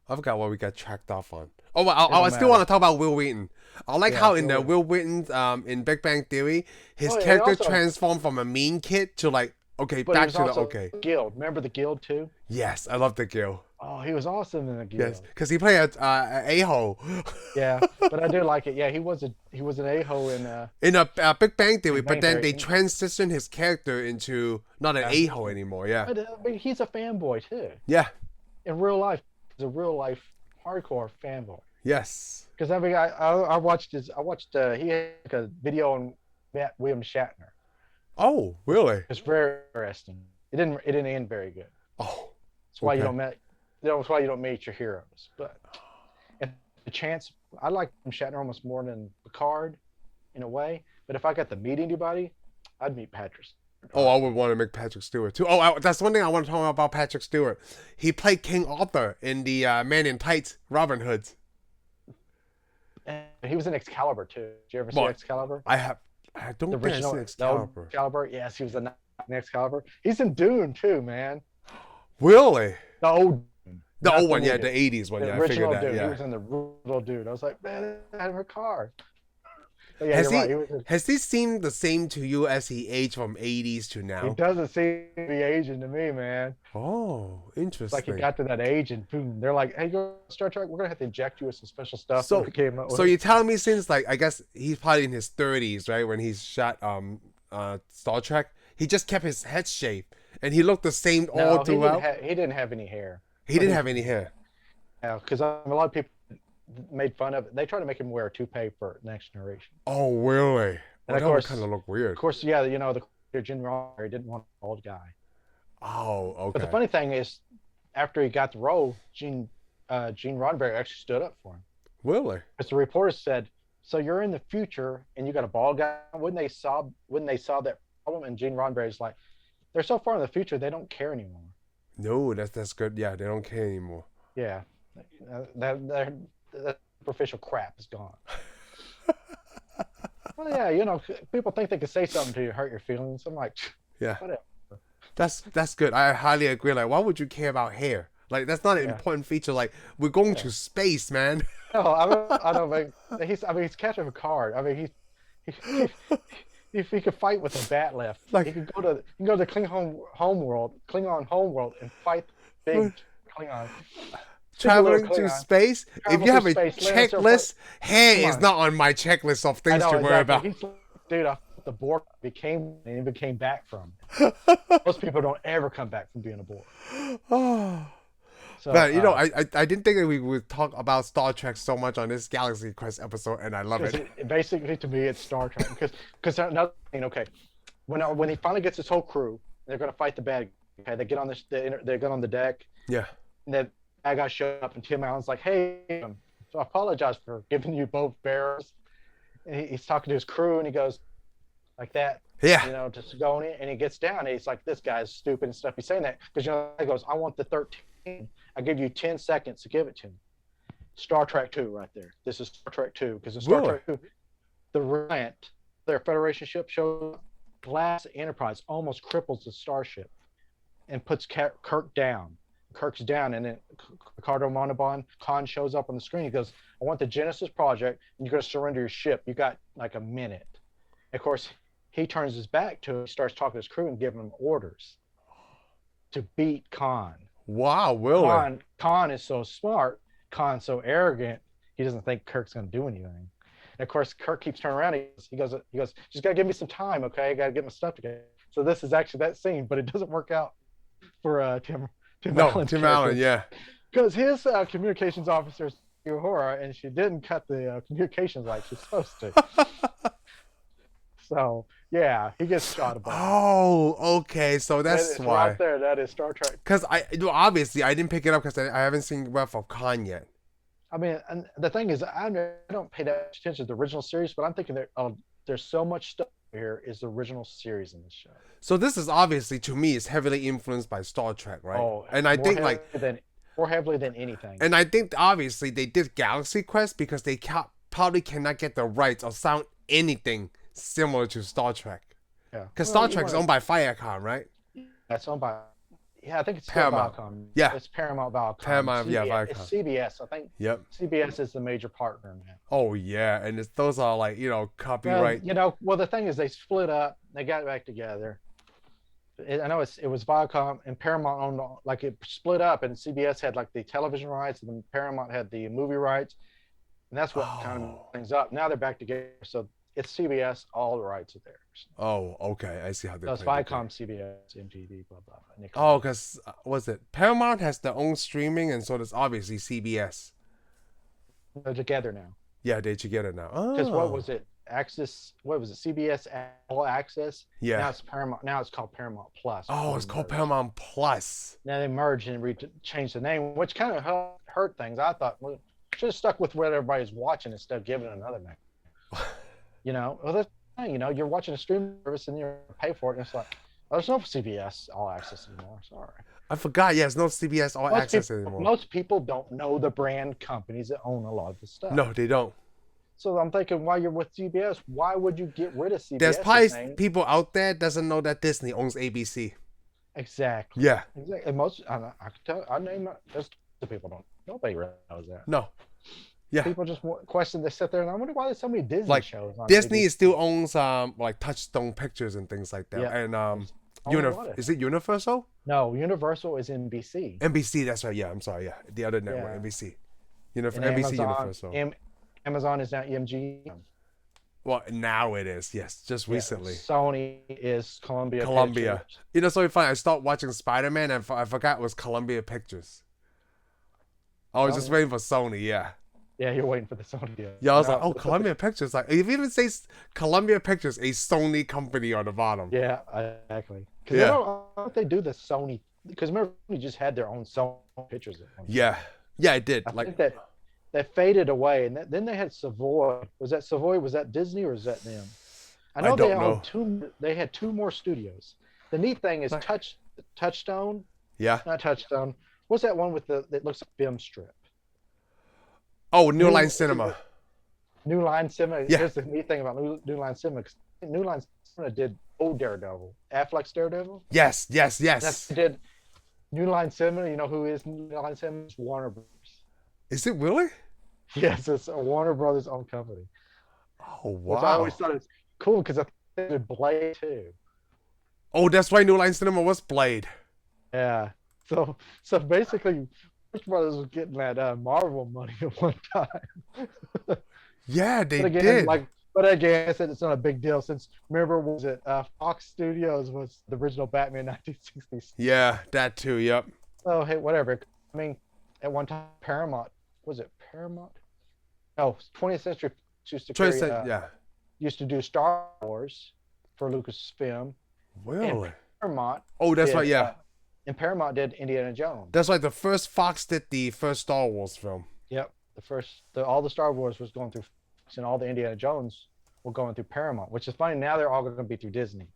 I forgot what we got tracked off on. Oh, well, I still want to talk about Will Wheaton. I like how in the Will Wheaton, in Big Bang Theory, his character transformed from a mean kid to like, okay, back to the okay. Guild. Remember the Guild too? Yes, I love the Guild. Oh, he was awesome in the Guild. Yes, because he played a a-hole. Yeah, but I do like it. Yeah, he was an a-hole in a Big Bang Theory, but then they transitioned his character into not an a-hole anymore. Yeah, but, I mean, he's a fanboy too. Yeah, in real life, he's a real life hardcore fanboy. Yes, because I mean, I watched he had like a video on William Shatner. Oh, really? It's very interesting. It didn't end very good. Oh, that's why you don't meet. That's why you don't meet your heroes. But if the chance, I like Shatner almost more than Picard, in a way. But if I got to meet anybody, I'd meet Patrick. Oh, I would want to meet Patrick Stewart too. Oh, that's one thing I want to talk about Patrick Stewart. He played King Arthur in the Man in Tights, Robin Hood. And he was in Excalibur too. Did you ever see Excalibur? I don't think I've seen Excalibur. Excalibur, yes, he was in Excalibur. He's in Dune too, man. Really? The old one, yeah, the 80s one, yeah, I figured that. Dude. Yeah. He was in the original Dude. I was like, man, I had her car. But yeah, has he seemed the same to you as he aged from 80s to now? He doesn't seem to be aging to me, man. Oh, interesting. It's like he got to that age and boom, they're like, hey, go Star Trek, we're gonna have to inject you with some special stuff. So you're telling me since like I guess he's probably in his 30s, right? When he's shot Star Trek, he just kept his head shaved and he looked the same all throughout. He didn't have any hair. He didn't have any hair. Yeah, because a lot of people made fun of it. They tried to make him wear a toupee for Next Generation. Oh, really? And that would kind of look weird. Of course, yeah, you know, the Gene Roddenberry didn't want an old guy. Oh, okay. But the funny thing is, after he got the role, Gene Roddenberry actually stood up for him. Really? Because the reporters said, "So you're in the future and you got a bald guy." When they saw that problem, and Gene Roddenberry's like, "They're so far in the future, they don't care anymore." No, that's good. Yeah, they don't care anymore. Yeah, that superficial crap is gone. Well, yeah, you know, people think they can say something to you, hurt your feelings. I'm like, yeah, whatever. That's good. I highly agree. Like, why would you care about hair? Like, that's not an important feature. Like, we're going to space, man. No, I don't think he's catching a card. I mean, if he could fight with a bat left, like he could go to the Klingon homeworld and fight big Klingon. Traveling to space. If you have a checklist, hair is not on my checklist of things to worry about. Dude, the Borg became back from. Most people don't ever come back from being a Borg. Oh. So, but you know, I didn't think that we would talk about Star Trek so much on this Galaxy Quest episode, and I love it. Basically, to me, it's Star Trek because another thing. Okay, when he finally gets his whole crew, they're gonna fight the bad guy. They get on they get on the deck. Yeah. And the bad guy showed up, and Tim Allen's like, "Hey, so I apologize for giving you both bears." And he's talking to his crew, and he goes like that. Yeah. You know, to Sigourney, and he gets down, and he's like, "This guy's stupid and stuff." He's saying that because he goes, "I want the 13. I give you 10 seconds to give it to me." Star Trek 2 right there. This is Star Trek 2 because in Star Trek 2, the Reliant, their Federation ship, shows Glass Enterprise almost cripples the starship and puts Kirk down. Kirk's down, and then Ricardo Montalban, Khan shows up on the screen. He goes, "I want the Genesis project, and you're going to surrender your ship. You got like a minute." Of course, he turns his back to him, starts talking to his crew and giving them orders. to beat Khan. Wow, really? Khan is so smart. Khan's so arrogant. He doesn't think Kirk's going to do anything. And of course, Kirk keeps turning around. He goes, just got to give me some time, okay? I got to get my stuff together. So this is actually that scene, but it doesn't work out for Tim Allen, yeah. Because his communications officer is Uhura, and she didn't cut the communications like she's supposed to. So yeah, he gets shot about. Oh, okay. So that's why. Right there, that is Star Trek. Because obviously I didn't pick it up because I haven't seen Wrath of Khan yet. I mean, and the thing is, I don't pay that much attention to the original series, but I'm thinking that there's so much stuff here is the original series in this show. So this is obviously, to me, is heavily influenced by Star Trek, right? Oh, and I think more heavily than anything. And I think obviously they did Galaxy Quest because they probably cannot get the rights or sound anything similar to Star Trek. Yeah. Because Star Trek is owned by Viacom, right? That's owned by. Yeah, I think it's Paramount. Viacom. Yeah, it's Paramount Viacom. Paramount, yeah, Viacom. It's CBS, I think. Yep. CBS is the major partner now. Oh yeah, and those are like copyright. Well, the thing is, they split up. They got back together. I know it was Viacom and Paramount owned, like it split up, and CBS had like the television rights, and then Paramount had the movie rights, and that's what kind of things up. Now they're back together, so it's CBS. All the rights are theirs. Oh, okay. I see how they. So it's Viacom, CBS, MTV, blah blah. Oh, because was it Paramount has their own streaming, and so does obviously CBS. They're together now. Yeah, they're together now. Because what was it? Access. What was it? CBS All Access. Yeah. Now it's Paramount. Now it's called Paramount Plus. Oh, it's called Paramount Plus. Now they merged and changed the name, which kind of hurt things. I thought, well, should have stuck with what everybody's watching instead of giving it another name. Well, that's you're watching a streaming service and you're pay for it, and it's like, oh, there's no CBS All Access anymore. Sorry. I forgot. Yes, no CBS All Access anymore. Most people don't know the brand companies that own a lot of the stuff. No, they don't. So I'm thinking, while you're with CBS, why would you get rid of CBS? There's probably people out there doesn't know that Disney owns ABC. Exactly. Yeah. Exactly. And most, I can tell, I name it. There's the people don't. Nobody really knows that. No. Yeah. People just question. They sit there and I wonder why there's so many Disney shows. On Disney ABC. Still owns like Touchstone Pictures and things like that. Yeah. And is it Universal? No, Universal is NBC. NBC. That's right. Yeah. I'm sorry. Yeah. The other network, NBC. NBC Universal. Amazon is now EMG. Well, now it is. Yes, just recently. Sony is Columbia. Pictures. So funny. I started watching Spider-Man and I forgot it was Columbia Pictures. I was just waiting for Sony. Yeah. Yeah, you're waiting for the Sony. Yeah, I was like, oh, Columbia Pictures. Like, if you even say Columbia Pictures, a Sony company on the bottom. Yeah, exactly. Yeah. Don't they do the Sony? Because remember, Sony just had their own Sony Pictures. Yeah. Yeah, it did. I think that faded away, and then they had Savoy. Was that Savoy? Was that Disney or was that them? I don't know. They had two more studios. The neat thing is Touchstone. Yeah. Not Touchstone. What's that one with that looks like film strip? Oh, New Line Cinema. New Line Cinema. Yeah. Here's the neat thing about New Line Cinema. New Line Cinema did old Daredevil. Affleck's Daredevil. Yes. They did New Line Cinema. You know who is New Line Cinema? It's Warner Brothers. Is it really? Yes, it's a Warner Brothers owned company. Oh, wow. Which I always thought it was cool because I think they did Blade too. Oh, that's why New Line Cinema was Blade. Yeah. So basically, Warner Brothers was getting that Marvel money at one time. Yeah, they did. But again, I said it's not a big deal since, remember, was it Fox Studios was the original Batman 1960s? Yeah, that too, yep. Oh, hey, whatever. I mean, at one time, Paramount, was it Paramount? No, 20th Century used to do Star Wars for Lucasfilm. Really? Paramount. Oh, that's right, yeah. And Paramount did Indiana Jones. That's right. The first Fox did the first Star Wars film. Yep. All the Star Wars was going through Fox, and all the Indiana Jones were going through Paramount, which is funny. Now they're all going to be through Disney.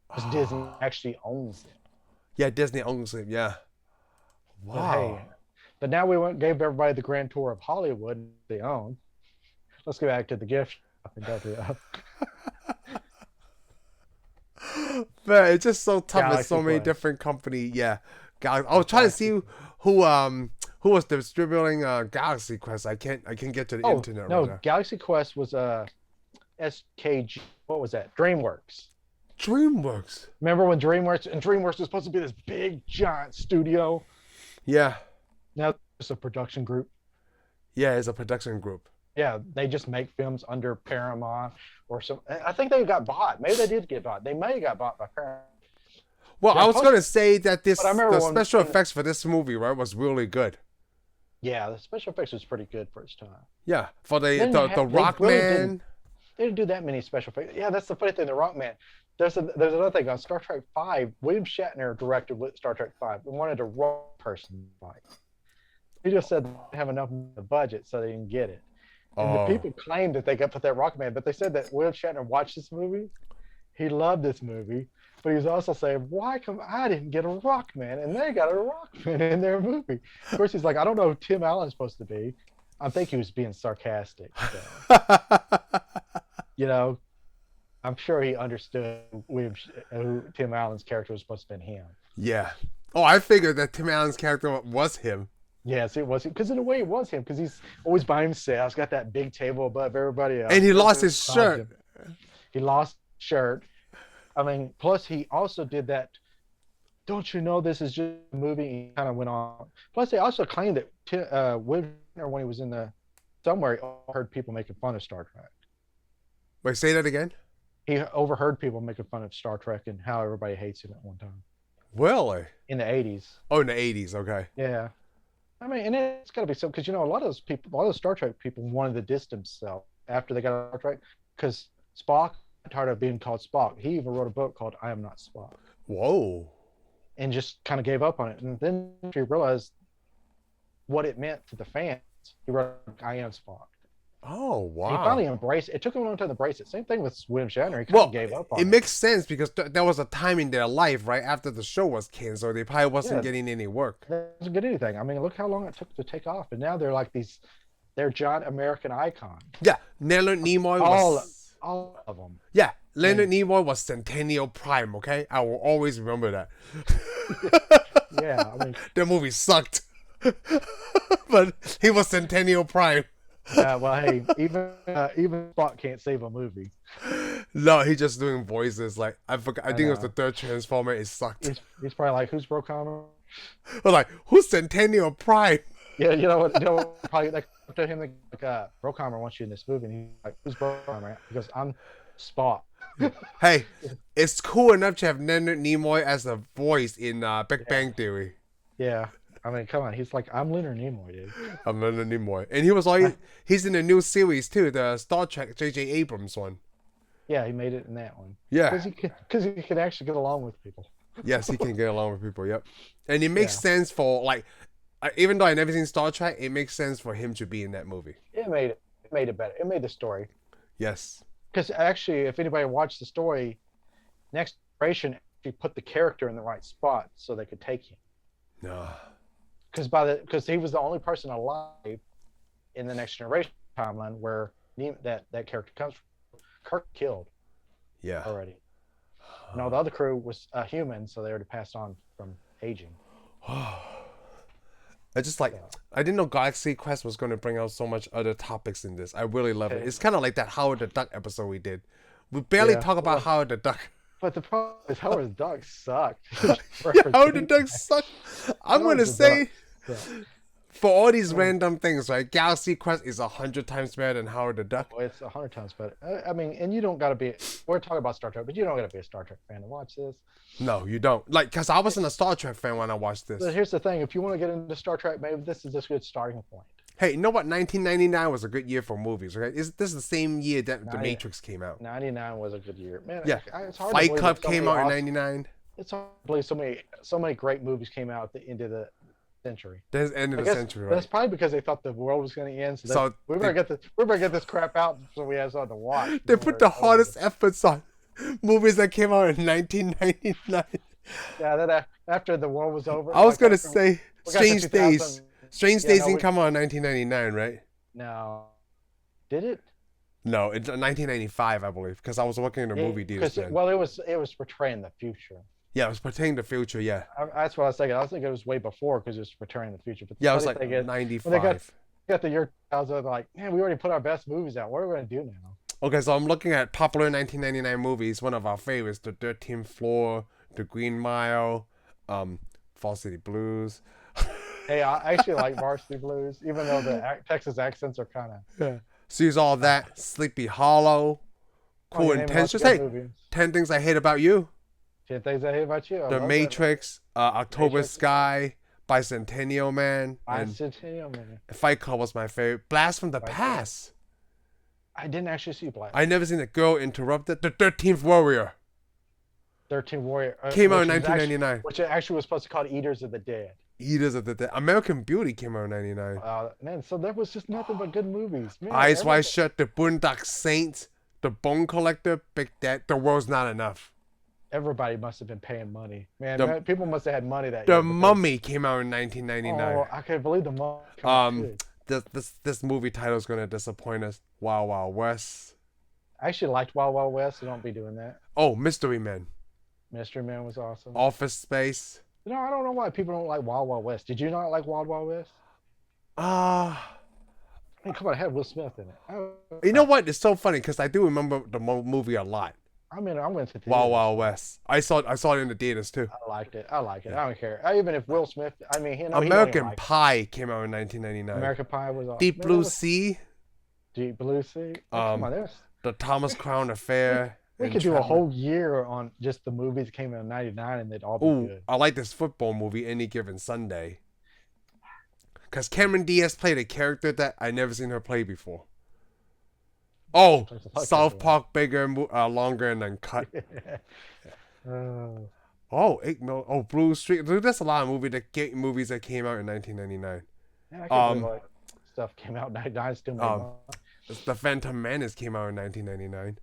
Because Disney actually owns it. Yeah, Disney owns it. Yeah. Wow. But now we gave everybody the grand tour of Hollywood they own. Let's go back to the gift shop and go through Man, it's just so tough with so many different companies. Yeah. I was trying to see who was distributing Galaxy Quest. I can't get to the internet right now. Galaxy Quest was SKG. What was that? DreamWorks. DreamWorks. Remember when DreamWorks was supposed to be this big giant studio? Yeah. Now it's a production group. Yeah, it's a production group. Yeah, they just make films under Paramount or some. I think they got bought. Maybe they did get bought. They may have got bought by Paramount. Well, I was gonna say that the special when, effects for this movie, right, was really good. Yeah, the special effects was pretty good for its time. Yeah, for the Rockman. They didn't do that many special effects. Yeah, that's the funny thing. The Rockman. There's another thing on Star Trek V. William Shatner directed Star Trek V and wanted a rock person like. He just said they didn't have enough in the budget, so they didn't get it. And the people claimed that they got put that Rockman, but they said that William Shatner watched this movie. He loved this movie, but he was also saying, "Why come I didn't get a Rockman and they got a Rockman in their movie?" Of course, he's like, "I don't know who Tim Allen's supposed to be." I think he was being sarcastic. So. You know, I'm sure he understood who Tim Allen's character was supposed to be him. Yeah. Oh, I figured that Tim Allen's character was him. Yes, it was, because in a way it was him, because he's always by himself. He's got that big table above everybody else. And he lost his shirt. He lost his shirt. I mean, plus he also did that. Don't you know this is just a movie? He kind of went on. Plus, they also claimed that when he was in the somewhere, he overheard people making fun of Star Trek. Wait, say that again? He overheard people making fun of Star Trek and how everybody hates him at one time. Really? In the 80s. Oh, in the 80s, okay. Yeah. I mean, and it's got to be so, because, you know, a lot of those people, a lot of those Star Trek people wanted to distance themselves after they got out of Star Trek, because Spock, tired of being called Spock. He even wrote a book called I Am Not Spock. Whoa. And just kind of gave up on it. And then he realized what it meant to the fans. He wrote I Am Spock. Oh, wow. He finally embraced it. It took him a long time to embrace it. Same thing with William Shatner. He kind of gave up on it. It makes sense, because there was a time in their life, right, after the show was canceled, they probably wasn't getting any work. They wasn't getting anything. I mean, look how long it took to take off. And now they're like they're giant American icons. Yeah, Leonard Nimoy was... All of them. Yeah, Leonard Nimoy was Centennial Prime, okay? I will always remember that. Yeah, I mean... The movie sucked. But he was Centennial Prime. Yeah, well, hey, even Spock can't save a movie. No, he's just doing voices. Like, I forgot. I think it was the third Transformer. It sucked. He's probably like, "Who's Brokamer?" Or like, "Who's Centennial Prime?" Yeah, you know what? Probably like to him like, "Brokamer wants you in this movie," and he's like, "Who's Brokamer?" He goes, "I'm Spock." Hey, it's cool enough to have Leonard Nimoy as a voice in Big Bang Theory. Yeah. I mean, come on. He's like, I'm Leonard Nimoy, dude. I'm Leonard Nimoy. And he was like, he's in the new series too, the Star Trek J.J. Abrams one. Yeah, he made it in that one. Yeah. Because he can actually get along with people. Yes, he can get along with people, yep. And it makes sense for, like, even though I never seen Star Trek, it makes sense for him to be in that movie. It made it better. It made the story. Yes. Because actually, if anybody watched the story, Next Generation actually put the character in the right spot so they could take him. No. Because he was the only person alive in the Next Generation timeline where that character comes from. Kirk killed. Yeah. Already. And all the other crew was human, so they already passed on from aging. I didn't know Galaxy Quest was going to bring out so much other topics in this. I really love it. It's kind of like that Howard the Duck episode we did. We barely talk about Howard the Duck. But the problem is Howard the Duck sucked. Howard the Duck sucked. I'm going to say, for all these random things, right? Galaxy Quest is 100 times better than Howard the Duck. Oh, it's 100 times better. I mean, and you don't got to be, we're talking about Star Trek, but you don't got to be a Star Trek fan to watch this. No, you don't. Like, because I wasn't a Star Trek fan when I watched this. But here's the thing. If you want to get into Star Trek, maybe this is a good starting point. Hey, you know what? 1999 was a good year for movies, right? This is the same year that The Matrix came out. 99 was a good year. Man, yeah. It's hard Fight Club came out in 99. It's hard to believe so many great movies came out at the end of the century. That's the end of the century, right? That's probably because they thought the world was going to end. So we better get this crap out so we have something to watch. They put the hardest efforts on movies that came out in 1999. Yeah, then after the war was over. I was going to say Strange Days. Strange Days didn't come out in 1999, right? No. Did it? No, it's 1995, I believe, because I was working in a movie theater. Well, it was portraying the future. Yeah, it was portraying the future, yeah. That's what I was thinking. I was thinking it was way before because it was portraying the future. But yeah, it was like 95. When they got the year 2000, they're like, man, we already put our best movies out. What are we going to do now? Okay, so I'm looking at popular 1999 movies. One of our favorites, The 13th Floor, The Green Mile, Fall City Blues. Hey, I actually like Varsity Blues, even though the Texas accents are kind of. Yeah. Sees All That, Sleepy Hollow, Cool Intentions. Hey, movies. 10 Things I Hate About You. 10 Things I Hate About You. The Matrix, October Matrix. Sky, Bicentennial Man. Bicentennial Man. Fight Club was my favorite. Blast from the Past. I didn't actually see Blast. I never seen A Girl Interrupted. The 13th Warrior. 13th Warrior. Came out in 1999. Which actually was supposed to call Eaters of the Dead. Eaters of the Dead. American Beauty came out in 99. Man, so there was just nothing but good movies. Man, Eyes Wide Shut, The Boondock Saints, The Bone Collector, Big Dead, The World's Not Enough. Everybody must have been paying money. Man, people must have had money that year. The Mummy came out in 1999. Oh, I can't believe The Mummy. This movie title is going to disappoint us. Wild Wild West. I actually liked Wild Wild West, so don't be doing that. Oh, Mystery Men. Mystery Man was awesome. Office Space. You know, I don't know why people don't like Wild Wild West. Did you not like Wild Wild West? I mean, come on, it had Will Smith in it. You know what? It's so funny because I do remember the movie a lot. I mean, I went to theaters. Wild Wild West. I saw it in the theaters too. I liked it. Yeah. I don't care. Even if Will Smith, I mean, American Pie came out in 1999. American Pie was awesome. Deep Blue Sea. Deep Blue Sea. Come on, The Thomas Crown Affair. We could do a whole year on just the movies that came out in 99 and they'd all be good. I like this football movie, Any Given Sunday. Because Cameron Diaz played a character that I never seen her play before. Oh, South Park, bigger, longer, and uncut. Blue Street. Dude, that's a lot of movies that came out in 1999. Yeah, I can't believe stuff came out in 99. Still made money. The Phantom Menace came out in 1999.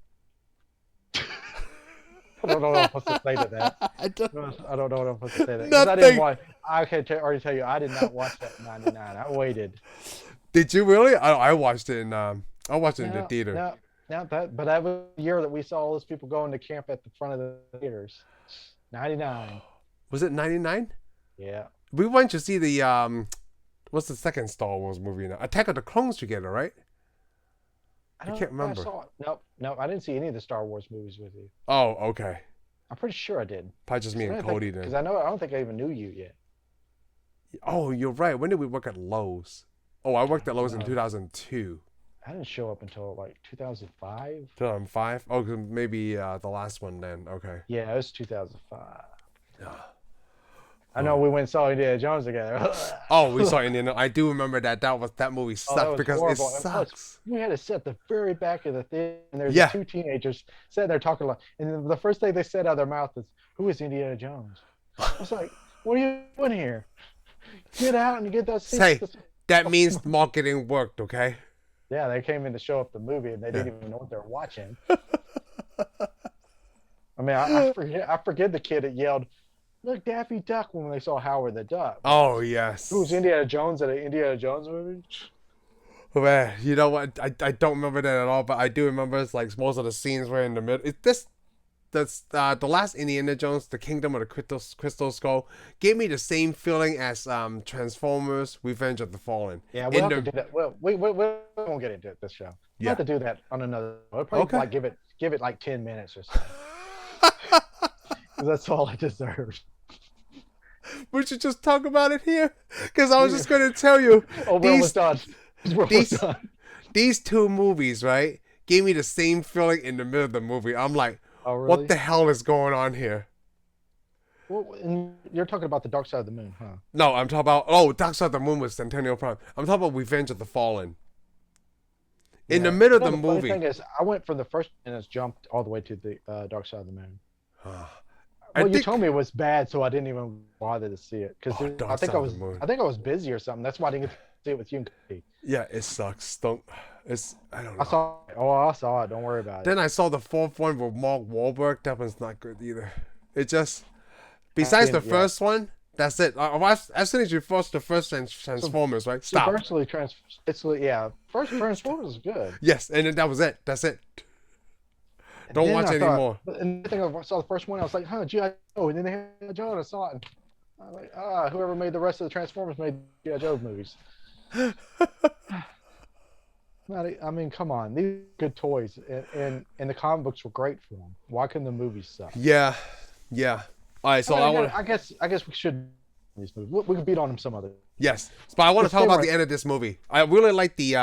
I don't know what I'm supposed to say to that. I don't know what I'm supposed to say to that. Nothing. I didn't watch. I can already tell you, I did not watch that in '99. I waited. Did you really? I watched it in. I watched it in the theater. But that was the year that we saw all those people going to camp at the front of the theaters. '99. Was it '99? Yeah. We went to see the what's the second Star Wars movie now? Attack of the Clones together, right? I can't remember. No, I didn't see any of the Star Wars movies with you. Oh, okay. I'm pretty sure I did. Probably just me and Cody then. Because I don't think I even knew you yet. Oh, you're right. When did we work at Lowe's? Oh, I worked at Lowe's in 2002. I didn't show up until like 2005. 2005? Oh, maybe the last one then. Okay. Yeah, it was 2005. I know we went and saw Indiana Jones together. Oh, we saw Indiana. I do remember that movie sucked because horrible. It sucks. We had to sit at the very back of the theater, and there's two teenagers sitting there talking, and the first thing they said out of their mouth is, "Who is Indiana Jones?" I was like, "What are you doing here? Get out and get that seat." Say, that means marketing worked, okay? Yeah, they came in to show up the movie, and they didn't even know what they were watching. I mean, I forget the kid that yelled, "Look, Daffy Duck," when they saw Howard the Duck. Oh, yes. Who was Indiana Jones at an Indiana Jones movie? Man, you know what? I don't remember that at all, but I do remember it's like most of the scenes were in the middle. That's the last Indiana Jones, The Kingdom of the Crystal Skull, gave me the same feeling as Transformers: Revenge of the Fallen. Yeah, we'll have to do that. Well, we won't get into it this show. We'll have to do that on another. We'll probably like give it like 10 minutes or so. Because that's all it deserves. We should just talk about it here, because I was just going to tell you. These two movies, right, gave me the same feeling in the middle of the movie. I'm like, oh, really? What the hell is going on here? Well, you're talking about The Dark Side of the Moon, huh? No, I'm talking about, Dark Side of the Moon was Centennial Prime. I'm talking about Revenge of the Fallen. In the middle of the movie. The thing is, I went from the first and jumped all the way to the Dark Side of the Moon. You told me it was bad, so I didn't even bother to see it because I think I was busy or something. That's why I didn't get to see it with you. Yeah, it sucks. I don't know. I saw it. Don't worry about it. Then I saw the fourth one with Mark Wahlberg. That one's not good either. It just, besides the first one, that's it. As soon as you watch the first Transformers, right? Stop. First Transformers is good. Yes, and then that was it. That's it. Don't watch anymore. And I think I saw the first one. I was like, G.I. Joe. And then they had Joe, and I saw it. And I was like, whoever made the rest of the Transformers made G.I. Joe movies. I mean, come on, these are good toys, and the comic books were great for them. Why couldn't the movies suck? Yeah. All right, so I guess we should these movies. We could beat on them some other. Yes, but I want to talk about the end of this movie. I really like the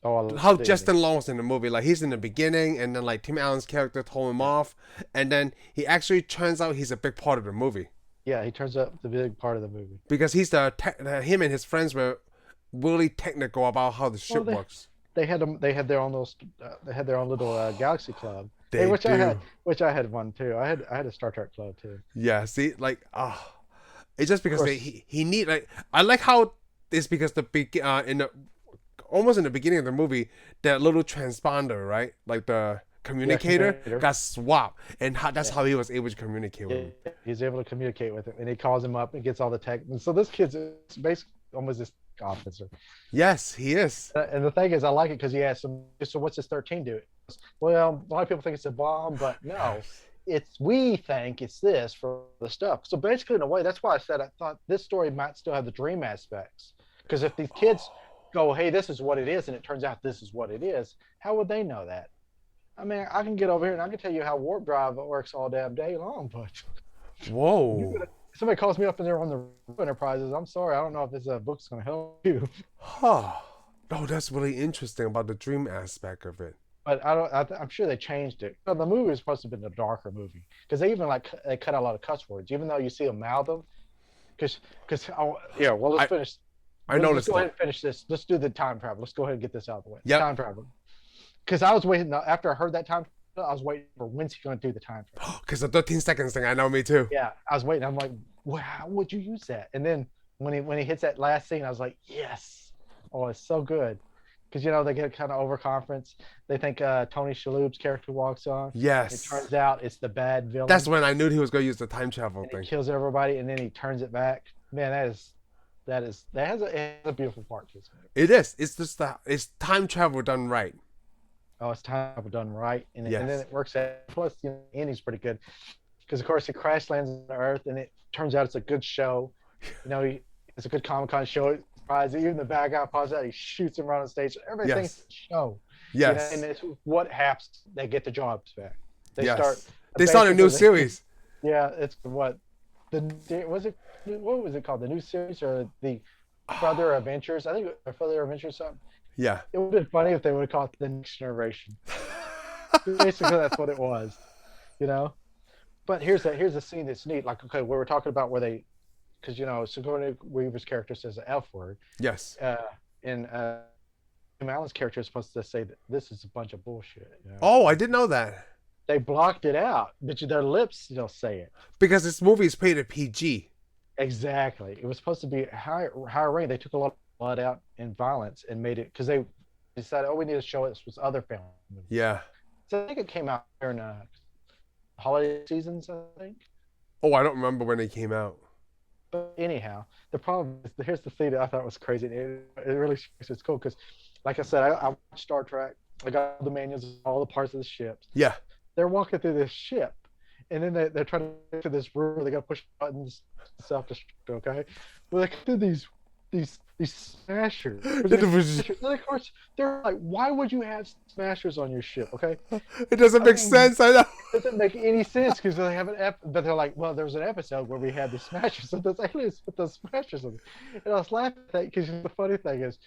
how Justin Long was in the movie. Like, he's in the beginning, and then like Tim Allen's character told him off, and then he actually turns out he's a big part of the movie. Yeah, he turns out the big part of the movie because he's him and his friends were really technical about how the ship works. They had their own little Galaxy Club. Which I had one too. I had a Star Trek club too. Yeah, see, like, it's just because he need, like, I like how it's because almost in the beginning of the movie, that little transponder, right, like the communicator got swapped, and that's how he was able to communicate with him. He's able to communicate with him, and he calls him up and gets all the tech. And so this kid's basically almost this officer. Yes, he is. And the thing is, I like it because he asked him, so what's this 13 do? Well, a lot of people think it's a bomb, but no, we think it's this for the stuff. So basically, in a way, that's why I said I thought this story might still have the dream aspects. Because if these kids go, hey, this is what it is, and it turns out this is what it is, how would they know that? I mean, I can get over here and I can tell you how warp drive works all damn day long, but whoa. Somebody calls me up and they're on the Enterprises. I'm sorry, I don't know if this book's going to help you. Huh. Oh, that's really interesting about the dream aspect of it. But I'm sure they changed it. But the movie was supposed to have been a darker movie because they even they cut out a lot of cuss words, even though you see them mouth them. Let's finish. Let's go ahead and finish this. Let's do the time travel. Let's go ahead and get this out of the way. Yeah. Time travel. Because I was waiting after I heard that time. I was waiting for when's he going to do the time travel. Because the 13 seconds thing, I know, me too. Yeah, I was waiting. I'm like, wow, how would you use that? And then when he hits that last scene, I was like, yes. Oh, it's so good. Because, they get kind of overconfidence. They think Tony Shalhoub's character walks on. Yes. It turns out it's the bad villain. That's when I knew he was going to use the time travel thing. He kills everybody, and then he turns it back. Man, that has a beautiful part to it. It is. It's just it's time travel done right. Oh, it's time travel done right, and then it works out. Plus, Andy's pretty good because, of course, he crash lands on the Earth, and it turns out it's a good show. It's a good Comic-Con show. Even the bad guy pauses out, he shoots him right on stage. Everything's a show. Yes. And it's what happens. They get the jobs back. They start a new series. Yeah, it's what was it called? The new series or the Further Adventures? I think Further Adventures something. Yeah. It would have been funny if they would have called it The Next Generation. Basically, that's what it was. But here's a scene that's neat. Like, okay, we were talking about where they. Because, Sigourney Weaver's character says the F word. Yes. And Tim Allen's character is supposed to say that this is a bunch of bullshit. Oh, I didn't know that. They blocked it out, but their lips say it. Because this movie is paid at PG. Exactly. It was supposed to be higher rating. They took a lot of blood out and violence and made it, because they decided, we need to show this was other film movies. Yeah. So I think it came out during holiday seasons, I think. Oh, I don't remember when it came out. But anyhow, the problem is, here's the thing that I thought was crazy. It really it's cool because, like I said, I watched Star Trek. I got all the manuals, all the parts of the ship. Yeah. They're walking through this ship, and then they're trying to get to this room where they got to push buttons, self-destruct. Okay, well, they come to these smashers. And of course, they're like, why would you have smashers on your ship? Okay, it doesn't make sense. I know. It doesn't make any sense because they have but they're like, well, there was an episode where we had the smashers, so those aliens put those smashers on. And I was laughing at that because the funny thing is,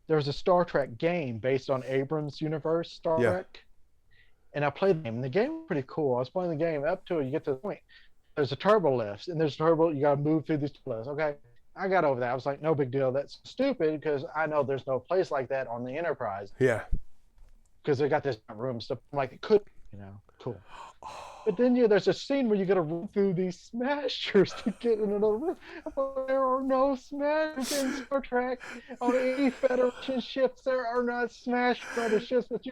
there was a Star Trek game based on Abrams' universe, Star Trek, and I played the game. And the game was pretty cool. I was playing the game up to it. You get to the point. There's a turbo lift, and there's turbo. You got to move through these lifts. Okay. I got over that. I was like, no big deal. That's stupid because I know there's no place like that on the Enterprise. Yeah. Because they got this room stuff. I'm like, it could, cool. But then there's a scene where you got to run through these smashers to get in another room. There are no smashers in Star Trek on any Federation ships. There are not smashed on the ships, but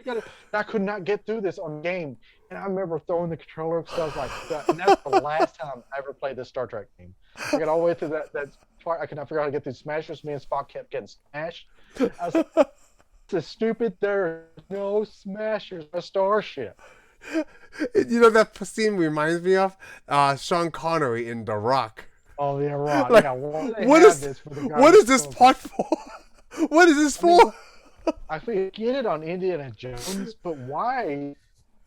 I could not get through this on game. And I remember throwing the controller because I was like, and that's the last time I ever played this Star Trek game. I got all the way through that part. I could not figure out how to get through smashers. Me and Spock kept getting smashed. I was like, this is stupid. There are no smashers on a starship. That scene reminds me of Sean Connery in The Rock. Oh, yeah, Rock. Like, yeah, what is this part for? What is this for? I get it on Indiana Jones, but why?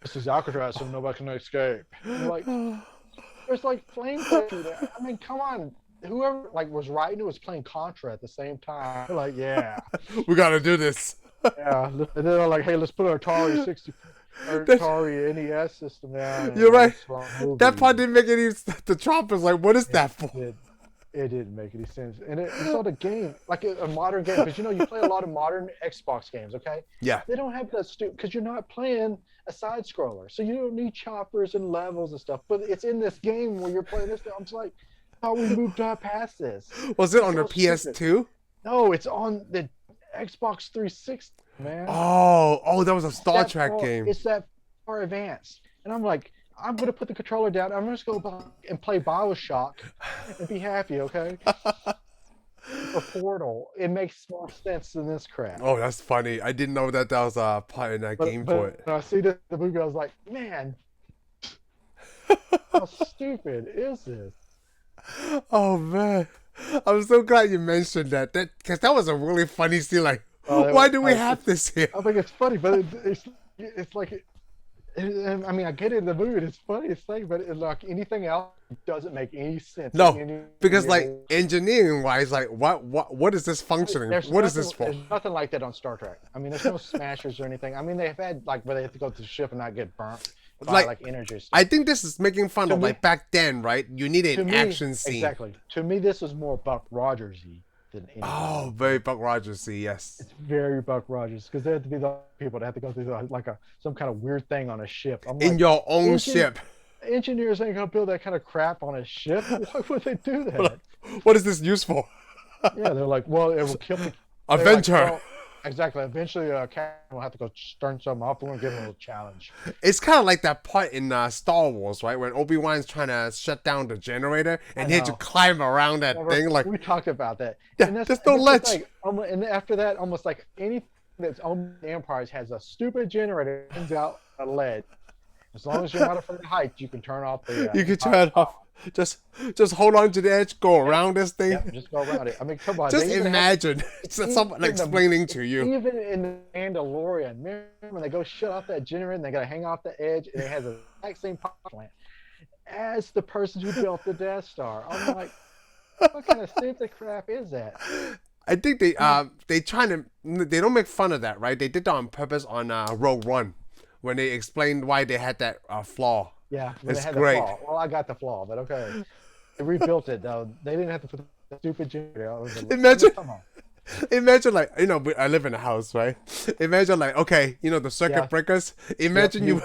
This is Alcatraz, so nobody can escape. I'm like, there's like flamethrower there. I mean, come on. Whoever like was writing it was playing Contra at the same time. They're like, yeah, We gotta do this. yeah. And they're like, hey, let's put our Atari 60 or Atari NES system down. You're right. That Movie. part didn't make any. The choppers like, what is that for? It didn't make any sense. And it's not a game, like a modern game, because you play a lot of modern Xbox games, okay? Yeah. They don't have that because you're not playing a side scroller, so you don't need choppers and levels and stuff. But it's in this game where you're playing this. I'm just like, how we moved past this? Was it on the PS2? No, it's on the Xbox 360, man. Oh, that was a Star Trek game. It's that far advanced, and I'm like, I'm gonna put the controller down. I'm just gonna go back and play BioShock and be happy, okay? Or Portal. It makes more sense than this crap. Oh, that's funny. I didn't know that was a part in that game for it. When I see the movie, I was like, man, how stupid is this? Oh man, I'm so glad you mentioned that. Because that was a really funny scene. Like, why do we have this here? I think it's funny, but it's like. I mean, I get it in the movie. It's funny, it's thing, but like anything else doesn't make any sense. No, because like engineering-wise, like what is this functioning? What is this for? There's nothing like that on Star Trek. I mean, there's no smashers or anything. I mean, they've had like where they have to go to the ship and not get burnt by like energy. I think this is making fun of like back then, right? You needed an action scene. Exactly. To me, this was more Buck Rogers-y. Oh, very Buck Rogers-y, yes. It's very Buck Rogers because they have to be the people that have to go through like some kind of weird thing on a ship. In your own ship. Engineers ain't gonna build that kind of crap on a ship. Why would they do that? What is this used for? Yeah, they're like, well, it will kill me. Adventure. Like, well, exactly. Eventually, Captain will have to go turn something off. We're gonna give him a little challenge. It's kind of like that part in Star Wars, right? When Obi-Wan's trying to shut down the generator, and he had to climb around that thing. Like we talked about that. Yeah, and there's no ledge. And after that, almost like anything that's owned the Empire has a stupid generator that comes out a ledge. As long as you're not afraid of heights, you can turn off the. You can turn it off. Just hold on to the edge, go around this thing. Yeah, just go around it. I mean, come on. Just imagine someone explaining to you. Even in the Mandalorian, remember when they go shut off that generator and they got to hang off the edge, and it has the exact same power plant as the person who built the Death Star. I'm like, what kind of stupid crap is that? I think they don't make fun of that, right? They did that on purpose on Rogue One, when they explained why they had that flaw. Yeah, it's they had great. The flaw. Well, I got the flaw, but okay. They rebuilt it though. They didn't have to put the stupid generator. Imagine like, I live in a house, right? Imagine like, okay, the circuit breakers. Imagine you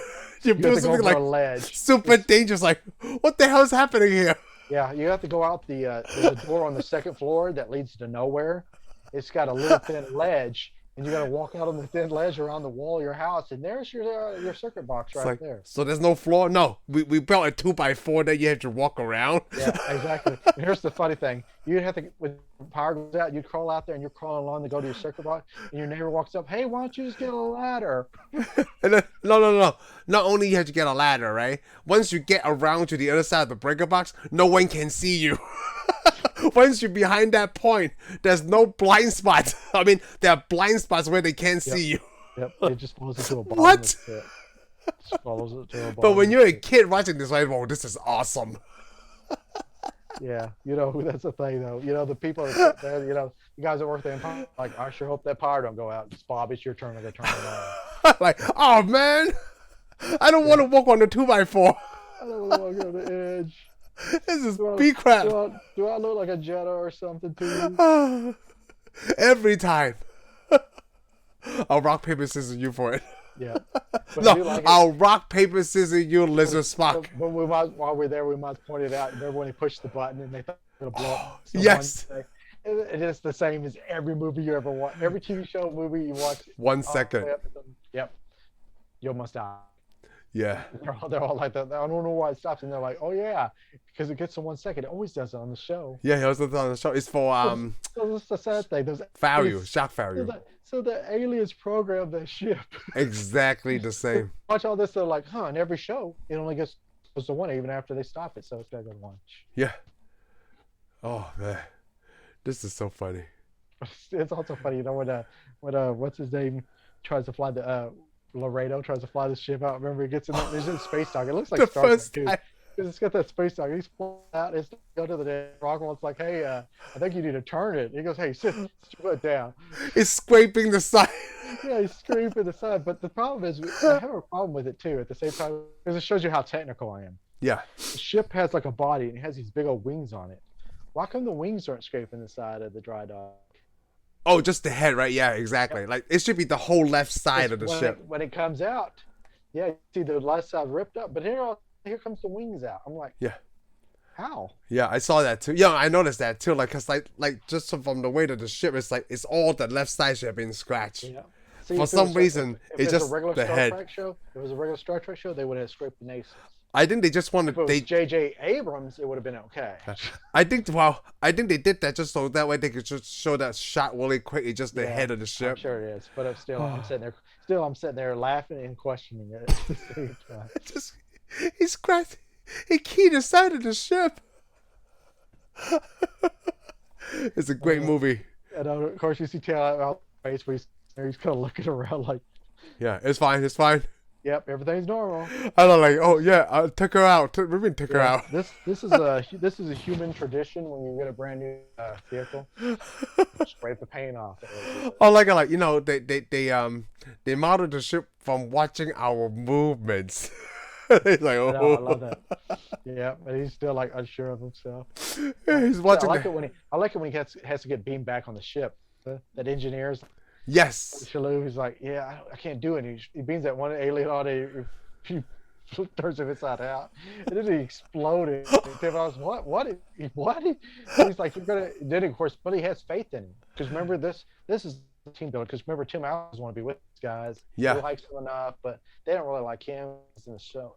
build something like super dangerous. Like, what the hell is happening here? Yeah, you have to go out there's a door on the second floor that leads to nowhere. It's got a little thin ledge, and you got to walk out on the thin ledge around the wall of your house, and there's your circuit box right there. So there's no floor? No, we built a 2x4 that you have to walk around. Yeah, exactly. And here's the funny thing: you'd have to, when power goes out, you'd crawl out there and you're crawling along to go to your circuit box, and your neighbor walks up, "Hey, why don't you just get a ladder?" And then, no. Not only you have to get a ladder, right? Once you get around to the other side of the breaker box, no one can see you. Once you're behind that point, there's no blind spots. I mean, there are blind spots where they can't see you. Yep, it just falls into a bottom. What? Just follows it to a bottom. But when you're a kid watching this, like, whoa, this is awesome. Yeah, that's the thing, though. The people that there, the guys that work there, like, I sure hope that power don't go out. It's Bob, it's your turn. I got to turn it on. Like, oh, man, I don't want to walk on the 2x4. I don't want to walk on the edge. This is B-crap. Do I look like a Jedi or something to you? Every time. I'll rock, paper, scissors you for it. Yeah. I'll rock, paper, scissors you, Lizard Spock. But while we're there, we might point it out. Remember when he pushed the button and they thought it was going to blow up? Yes. It is the same as every movie you ever watch. Every TV show, movie you watch. 1 second. Yep. You almost die. Yeah. They're all like that. I don't know why it stops. And they're like, oh, yeah, because it gets to 1 second. It always does it on the show. Yeah, he also does it on the show. It's for... So that's the sad thing. Shock value. So the aliens program that ship. Exactly the same. Watch all this. They're like, in every show, it only goes to 1 even after they stop it. So it's got to go to 1. Yeah. Oh, man. This is so funny. It's also funny, when what's his name tries to fly the Laredo tries to fly the ship out. Remember, he gets in there's a space dog. It looks like The Star Trek first too. time. Because it's got that space dog. He's flying out. It's go to the day. Rockwell's like, hey, I think you need to turn it. He goes, hey, sit your foot down. It's scraping the side. Yeah, he's screaming the side. But the problem is, I have a problem with it too. At the same time, because it shows you how technical I am. Yeah. The ship has like a body and it has these big old wings on it. Why come the wings aren't scraping the side of the dry dock? Oh, just the head, right? Yeah, exactly. Yep. Like it should be the whole left side of the ship. When it comes out, yeah, you see the left side ripped up, but here comes the wings out. I'm like, Yeah. how? Yeah, I saw that too. Yeah, I noticed that too. Like, cause like just from the weight of the ship, it's like it's all the left side should have been scratched. Yeah. See, For some reason, it's just a regular the Star head. Trek show, if it was a regular Star Trek show, they would have scraped the naces. I think they just wanted If it was J.J. Abrams, it would have been okay. I think they did that just so that way they could just show that shot really quick. It's just the head of the ship. I'm sure it is, but I'm sitting there laughing and questioning it at the same time. Just he scratched, he keyed the side of the ship. It's a great movie. And of course, you see Taylor out face where he's kind of looking around like, Yeah, it's fine. It's fine. yep, everything's normal. I don't like. Oh yeah, I took her out. Rickman took her out. This is a human tradition when you get a brand new vehicle. Scrape the paint off. Oh, like they modeled the ship from watching our movements. He's like, oh, I love that. Yeah, but he's still like unsure of himself. He's watching. I like it when he has to get beamed back on the ship. That engineer's Yes. Shalhoub, he's like, yeah, I can't do it. He beams that one alien on it. He turns him inside out, and then he exploded. I was what? He's like, you're gonna. Then of course, but he has faith in him because remember this is the team building. Because remember, Tim Allen's want to be with these guys. Yeah. He likes them enough, but they don't really like him in the show.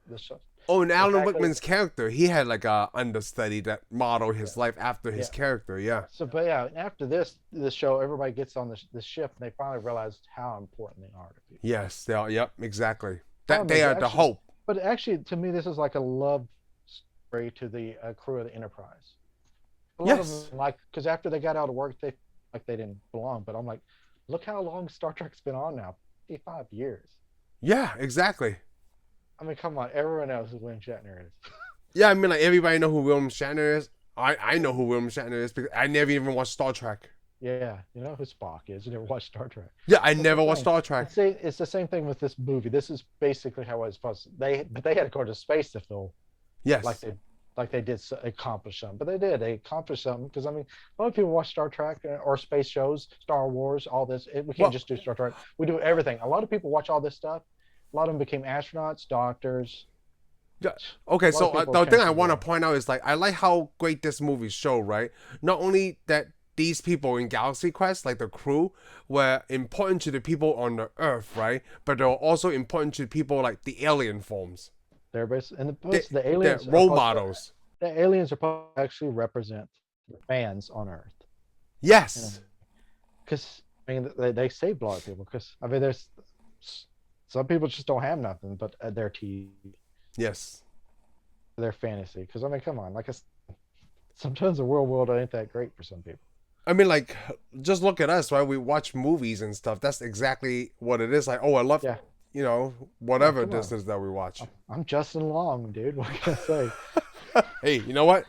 Oh, and Alan Rickman's character, he had like a understudy that modeled his life after his character. Yeah. So, but yeah, after this show, everybody gets on the ship, and they finally realized how important they are to people. Yes. They are. Yep. Exactly. That they are the hope. But actually, to me, this is like a love story to the crew of the Enterprise. A lot of them, like, because after they got out of work, they didn't belong. But I'm like, look how long Star Trek's been on now, 55 years. Yeah. Exactly. I mean, come on, everyone knows who William Shatner is. Yeah, I mean, like everybody know who William Shatner is. I know who William Shatner is because I never even watched Star Trek. Yeah, you know who Spock is. You never watched Star Trek. Yeah, I never watched Star Trek. It's the same thing with this movie. This is basically how it was supposed to. They had to go to space to feel like they did accomplish something. But they did. They accomplished something because I mean, a lot of people watch Star Trek or space shows, Star Wars, all this. We can't just do Star Trek. We do everything. A lot of people watch all this stuff. A lot of them became astronauts, doctors. Yeah. Okay, so the thing I want to point out is like I like how great this movie showed, right? Not only that these people in Galaxy Quest, like the crew, were important to the people on the Earth, right? But they're also important to people like the alien forms. They're and the aliens. They're role models. The aliens are supposed to actually represent the fans on Earth. Yes. Because I mean, they saved a lot of people. Because I mean, there's some people just don't have nothing but their TV. Yes. Their fantasy. Because I mean, come on, like sometimes the real world ain't that great for some people. I mean, like, just look at us, right? We watch movies and stuff. That's exactly what it is. Like, oh, I love, you know, whatever this is that we watch. I'm Justin Long, dude. What can I say? Hey, you know what?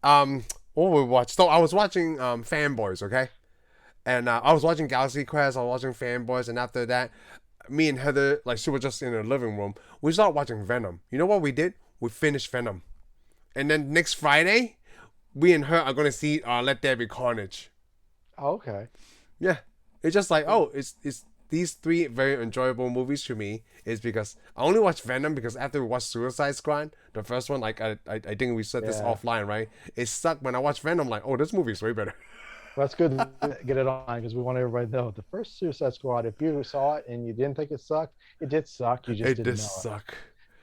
What we watched? So I was watching Fanboys, okay? And I was watching Galaxy Quest. I was watching Fanboys, and after that, me and Heather, like, she was just in the living room. We started watching Venom. You know what we did? We finished Venom, and then next Friday, we and her are gonna see Let There Be Carnage. Oh, okay. Yeah, it's just like it's these three very enjoyable movies to me. Is because I only watched Venom because after we watched Suicide Squad, the first one, like I think we said this offline, right? It sucked when I watched Venom. Like, oh, this movie's way better. Well, that's good to get it on because we want everybody to know the first Suicide Squad. If you saw it and you didn't think it sucked, it did suck. You just didn't know it. Suck.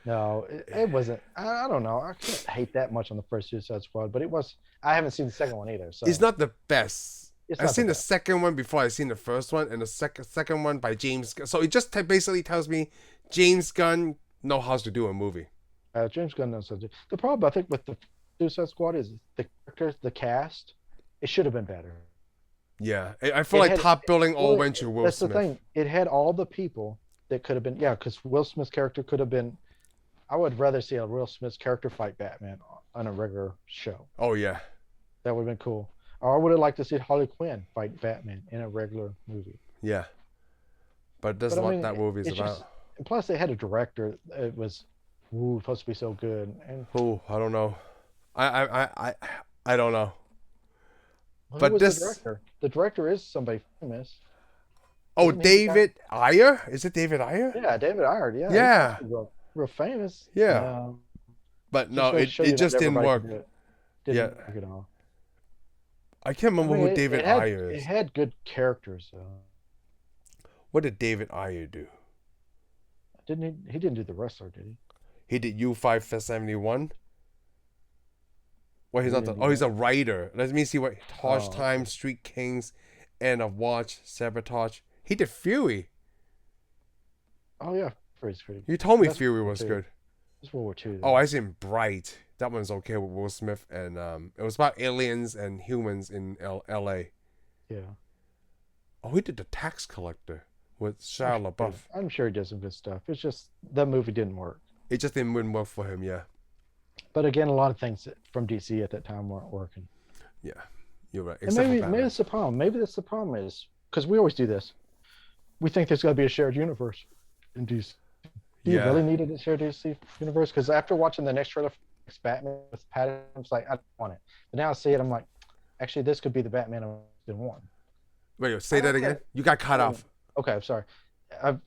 No, it wasn't. I don't know. I can't hate that much on the first Suicide Squad, but it was. I haven't seen the second one either. So it's not the best. I've seen the best. second one before I've seen the first one, and the second one by James Gunn. So it just basically tells me James Gunn knows how to do a movie. James Gunn knows how to do. The problem I think with the Suicide Squad is the characters, the cast. It should have been better. Yeah, I feel like top billing all went to Will Smith. That's the thing. It had all the people that could have been. Yeah, because Will Smith's character could have been. I would rather see a Will Smith's character fight Batman on a regular show. Oh yeah, that would have been cool. Or I would have liked to see Harley Quinn fight Batman in a regular movie. Yeah, but that's what that movie's about. And plus, they had a director. It was supposed to be so good. And I don't know. I don't know. Well, but this the director? The director is somebody famous. Oh, David Ayer? Is it David Ayer? Yeah, David Ayer. Yeah. Yeah. Real famous. Yeah. But no, it just didn't work. Didn't work at all. I can't remember who David Ayer is. It had good characters though. What did David Ayer do? He didn't do The Wrestler, did he? He did U571. Well, he's not. He's a writer. Let me see what Tosh Time, Street Kings, End of Watch, Sabotage. He did Fury. Oh yeah, Fury's pretty. You told me Fury was good. It's World War II. Oh, I seen Bright. That one's okay with Will Smith, and it was about aliens and humans in L.A. Yeah. Oh, he did The Tax Collector with Shia LaBeouf. I'm sure he did some good stuff. It's just that movie didn't work. It just didn't work for him, yeah. But again, a lot of things from DC at that time weren't working. Yeah, you're right. And maybe that's the problem. Maybe that's the problem is because we always do this. We think there's got to be a shared universe in DC. Do you really need a shared DC universe? Because after watching the next trailer for Batman with Pattinson, I was like, I don't want it. But now I see it, I'm like, actually, this could be the Batman I've been wanting. Wait, say that again? You got cut off. Okay, I'm sorry.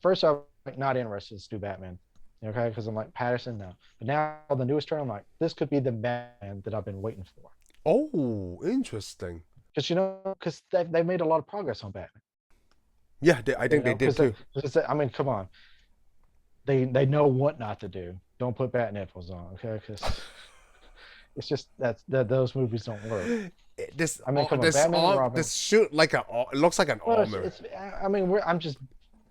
First, I was not interested to do Batman. Okay, because I'm like, Patterson, no. But now, the newest trailer, I'm like, this could be the Batman that I've been waiting for. Oh, interesting. Because they made a lot of progress on Batman. Yeah, I think they did too. I mean, come on. They know what not to do. Don't put bat nipples on, okay? Because it's just that those movies don't work. Come on, Batman and Robin. This shoot it looks like an armor.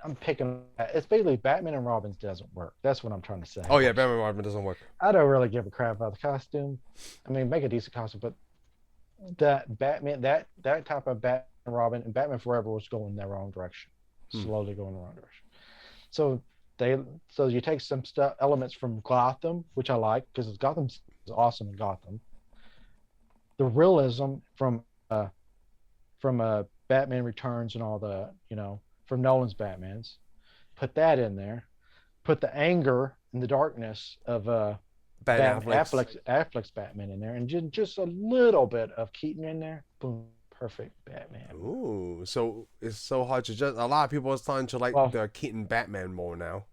I'm picking. It's basically Batman and Robin doesn't work. That's what I'm trying to say. Oh yeah, Batman and Robin doesn't work. I don't really give a crap about the costume. I mean, make a decent costume, but that Batman, that type of Batman and Robin and Batman Forever was going in the wrong direction, slowly going in the wrong direction. So you take some elements from Gotham, which I like because Gotham is awesome in Gotham. The realism from Batman Returns and all the from Nolan's Batmans, put that in there. Put the anger and the darkness of Affleck's Batman in there, and just a little bit of Keaton in there. Boom, perfect Batman. Ooh, so it's so hard to just. A lot of people are starting to like the Keaton Batman more now.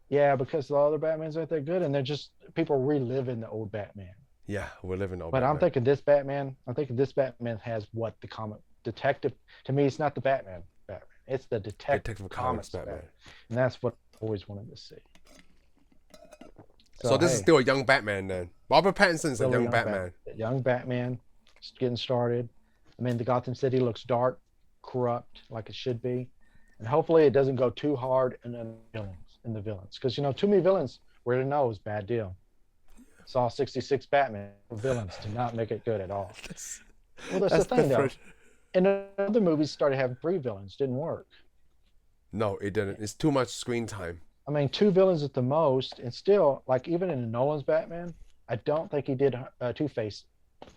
Yeah, because the other Batmans aren't that good, and they're just people reliving the old Batman. Yeah, we're living old. But Batman. I'm thinking this Batman has what the comic detective. To me, it's not the Batman. It's the Detective Comics Batman. And that's what I always wanted to see. So this is still a young Batman then. Robert Pattinson's a young Batman. Young Batman, just getting started. I mean, the Gotham City looks dark, corrupt, like it should be. And hopefully it doesn't go too hard in the villains. Because, too many villains, where to know is bad deal. Saw 66 Batman villains to not make it good at all. Well, that's the thing, though. And other movies started having 3 villains. Didn't work. No, it didn't. It's too much screen time. I mean, 2 villains at the most, and still, like even in Nolan's Batman, I don't think he did Two-Face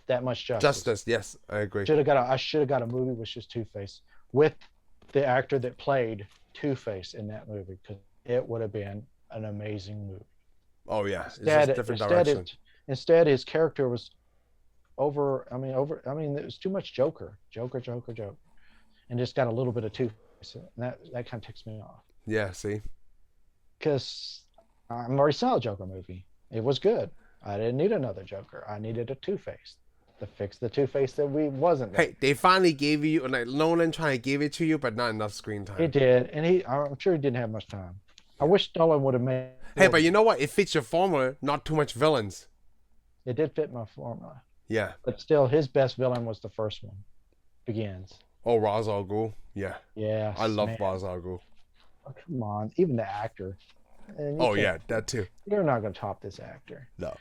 that much justice. Yes, I agree. I should have got a movie with just Two-Face with the actor that played Two-Face in that movie, because it would have been an amazing movie. Oh yeah, it's just a different direction. Instead, his character was I mean, it was too much Joker, and just got a little bit of Two-Face, and that kind of ticks me off. Yeah, see. Because I already saw a Joker movie. It was good. I didn't need another Joker. I needed a Two-Face to fix the Two-Face that wasn't there. Hey, they finally gave you, like Nolan trying to give it to you, but not enough screen time. He did, and I'm sure he didn't have much time. I wish Nolan would have made. Hey, but you know what? It fits your formula. Not too much villains. It did fit my formula. Yeah. But still, his best villain was the first one. Begins. Oh, Ra's al Ghul. Yeah. Yeah. I love Ra's al Ghul. Oh, come on, even the actor. Oh yeah, that too. You're not gonna top this actor. No.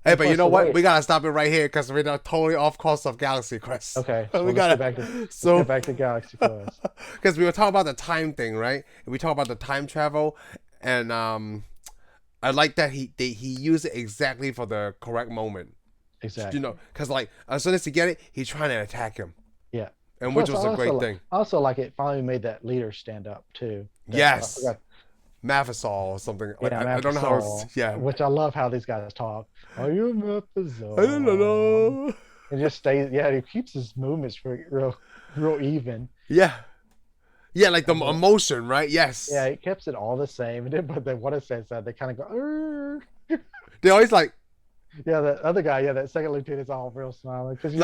Hey, but you know what? We gotta stop it right here because we're not totally off course of Galaxy Quest. Okay, we gotta get back to Galaxy Quest. Because we were talking about the time thing, right? We talk about the time travel, and I like that he used it exactly for the correct moment. Exactly. Because like as soon as he get it, he's trying to attack him. Yeah. And which was a great thing. Also, like it finally made that leader stand up too. Yes. Marisot or something. Like, I don't know how. Yeah. Which I love how these guys talk. Are you Marisot? I don't know. It just stays. Yeah, he keeps his movements real even. Yeah. Yeah, like the emotion, right? Yes. Yeah, he keeps it all the same. And then, but then what it says that they kind of go. They always like. Yeah, the other guy. Yeah, that second lieutenant is all real smiling because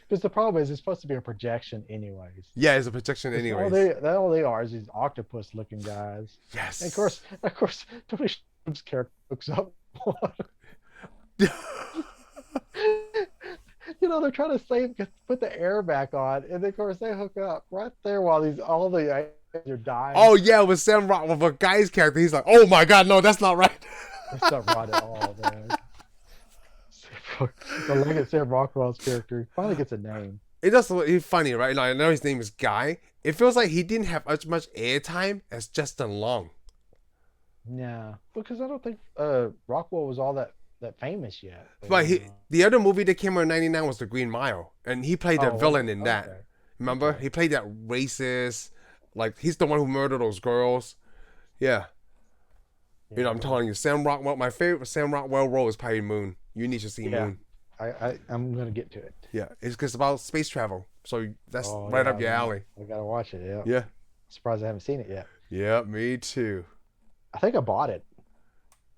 because the problem is it's supposed to be a projection anyways. Yeah, it's a projection anyways. All they are is these octopus-looking guys. Yes. And of course, Tony Shalhoub's character hooks up. They're trying to put the air back on, and of course they hook up right there while all the guys are dying. Oh yeah, with Sam Rockwell, with a guy's character, he's like, "Oh my God, no, that's not right." That's not right at all, man. The like Sam Rockwell's character finally gets a name. It does. It's funny, right? Like, I know his name is Guy. It feels like he didn't have as much airtime as Justin Long. Yeah, because I don't think Rockwell was all that famous yet. But the other movie that came out in '99 was The Green Mile, and he played the villain in that. Okay. Remember? Okay. He played that racist, like he's the one who murdered those girls. Yeah. I'm telling you, Sam Rockwell. My favorite Sam Rockwell role is probably Moon. You need to see Moon. I'm gonna get to it. Yeah, it's about space travel, so that's right up your alley. I gotta watch it. Yeah. Yeah. Surprised I haven't seen it yet. Yeah, me too. I think I bought it.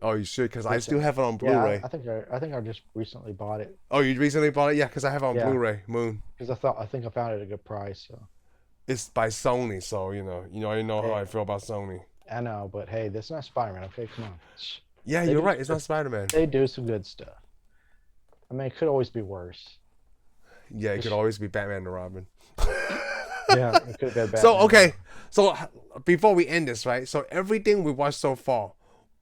Oh, you should, because I still have it on Blu-ray. Yeah, I think I just recently bought it. Oh, you recently bought it? Yeah, because I have it on Blu-ray. Moon. Because I think I found it at a good price. So. It's by Sony, so I know how I feel about Sony. I know, but hey, this is not Spider-Man. Okay, come on. Yeah, you're right. It's not Spider-Man. They do some good stuff. I mean, it could always be worse. Yeah, it could always be Batman and Robin. Yeah, it could be Batman. So, okay. So, before we end this, right? So, everything we watched so far,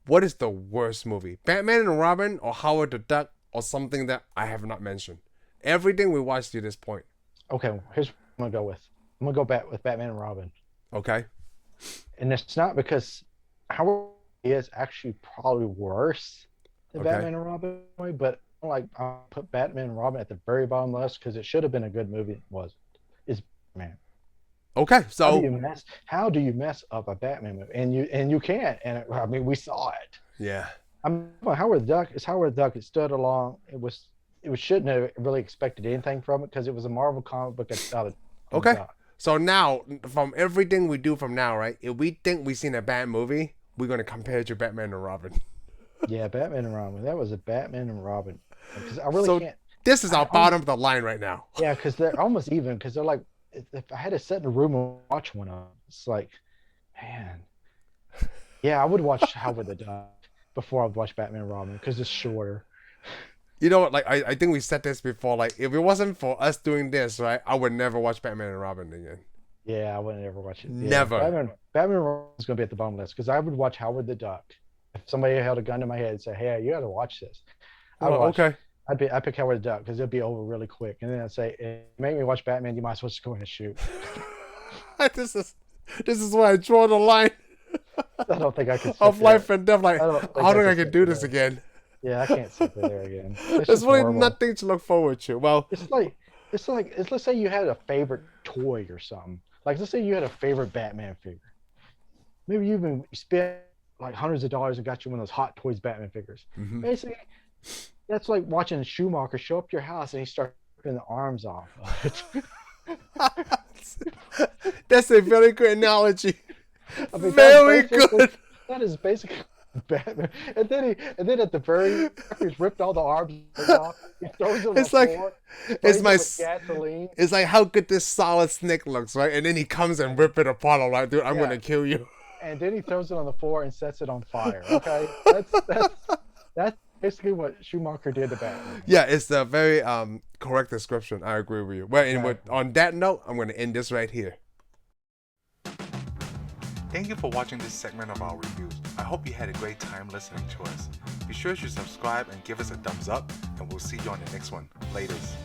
what is the worst movie? Batman and Robin or Howard the Duck or something that I have not mentioned? Everything we watched to this point. Okay, here's what I'm going to go with. I'm going to go back with Batman and Robin. Okay. And it's not because Howard is actually probably worse than Batman and Robin, but I'll put Batman and Robin at the very bottom list because it should have been a good movie. Is Batman. Okay, so how do you mess up a Batman movie? And you can't. And I mean, we saw it. Yeah. Howard the Duck. It's Howard the Duck. It stood along. It shouldn't have really expected anything from it because it was a Marvel comic book. Okay. So now, from everything we do from now, right? If we think we've seen a bad movie, we're gonna compare it to Batman and Robin. Yeah, Batman and Robin. That was a Batman and Robin. Because I really can't. This is our bottom of the line right now. Yeah, because they're almost even. Because they're like, if I had to sit in a room and watch one of them, it's like, man. Yeah, I would watch Howard the Duck before I'd watch Batman and Robin because it's shorter. You know what? Like I think we said this before. Like if it wasn't for us doing this, right, I would never watch Batman and Robin again. Yeah, I wouldn't ever watch it. Yeah, never. Batman and Robin is gonna be at the bottom of the list because I would watch Howard the Duck. If somebody held a gun to my head and said, "Hey, you got to watch this," okay. I'd pick Howard the Duck because it'd be over really quick, and then I'd say, "If you make me watch Batman, you might as well just go in and shoot." This is where I draw the line. I don't think I can. Of life and death. Like, I don't think I can do this again. Yeah, I can't sit there again. There's really nothing to look forward to. Well, it's like let's say you had a favorite toy or something. Like let's say you had a favorite Batman figure. Maybe you even spent like hundreds of dollars and got you one of those Hot Toys Batman figures. Mm-hmm. Basically, that's like watching Schumacher show up to your house and he starts ripping the arms off. That's a very good analogy. I mean, very good. That is basically Batman. And then at the very he's ripped all the arms off. He throws them on the floor. Gasoline. It's like how good this solid snake looks, right? And then he comes and rip it apart. I'm like, dude, I'm gonna kill you. And then he throws it on the floor and sets it on fire. Okay, that's basically what Schumacher did to Batman. Yeah, it's a very correct description. I agree with you. Well, and on that note, I'm going to end this right here. Thank you for watching this segment of our reviews. I hope you had a great time listening to us. Be sure sure to subscribe and give us a thumbs up, and we'll see you on the next one. Laters.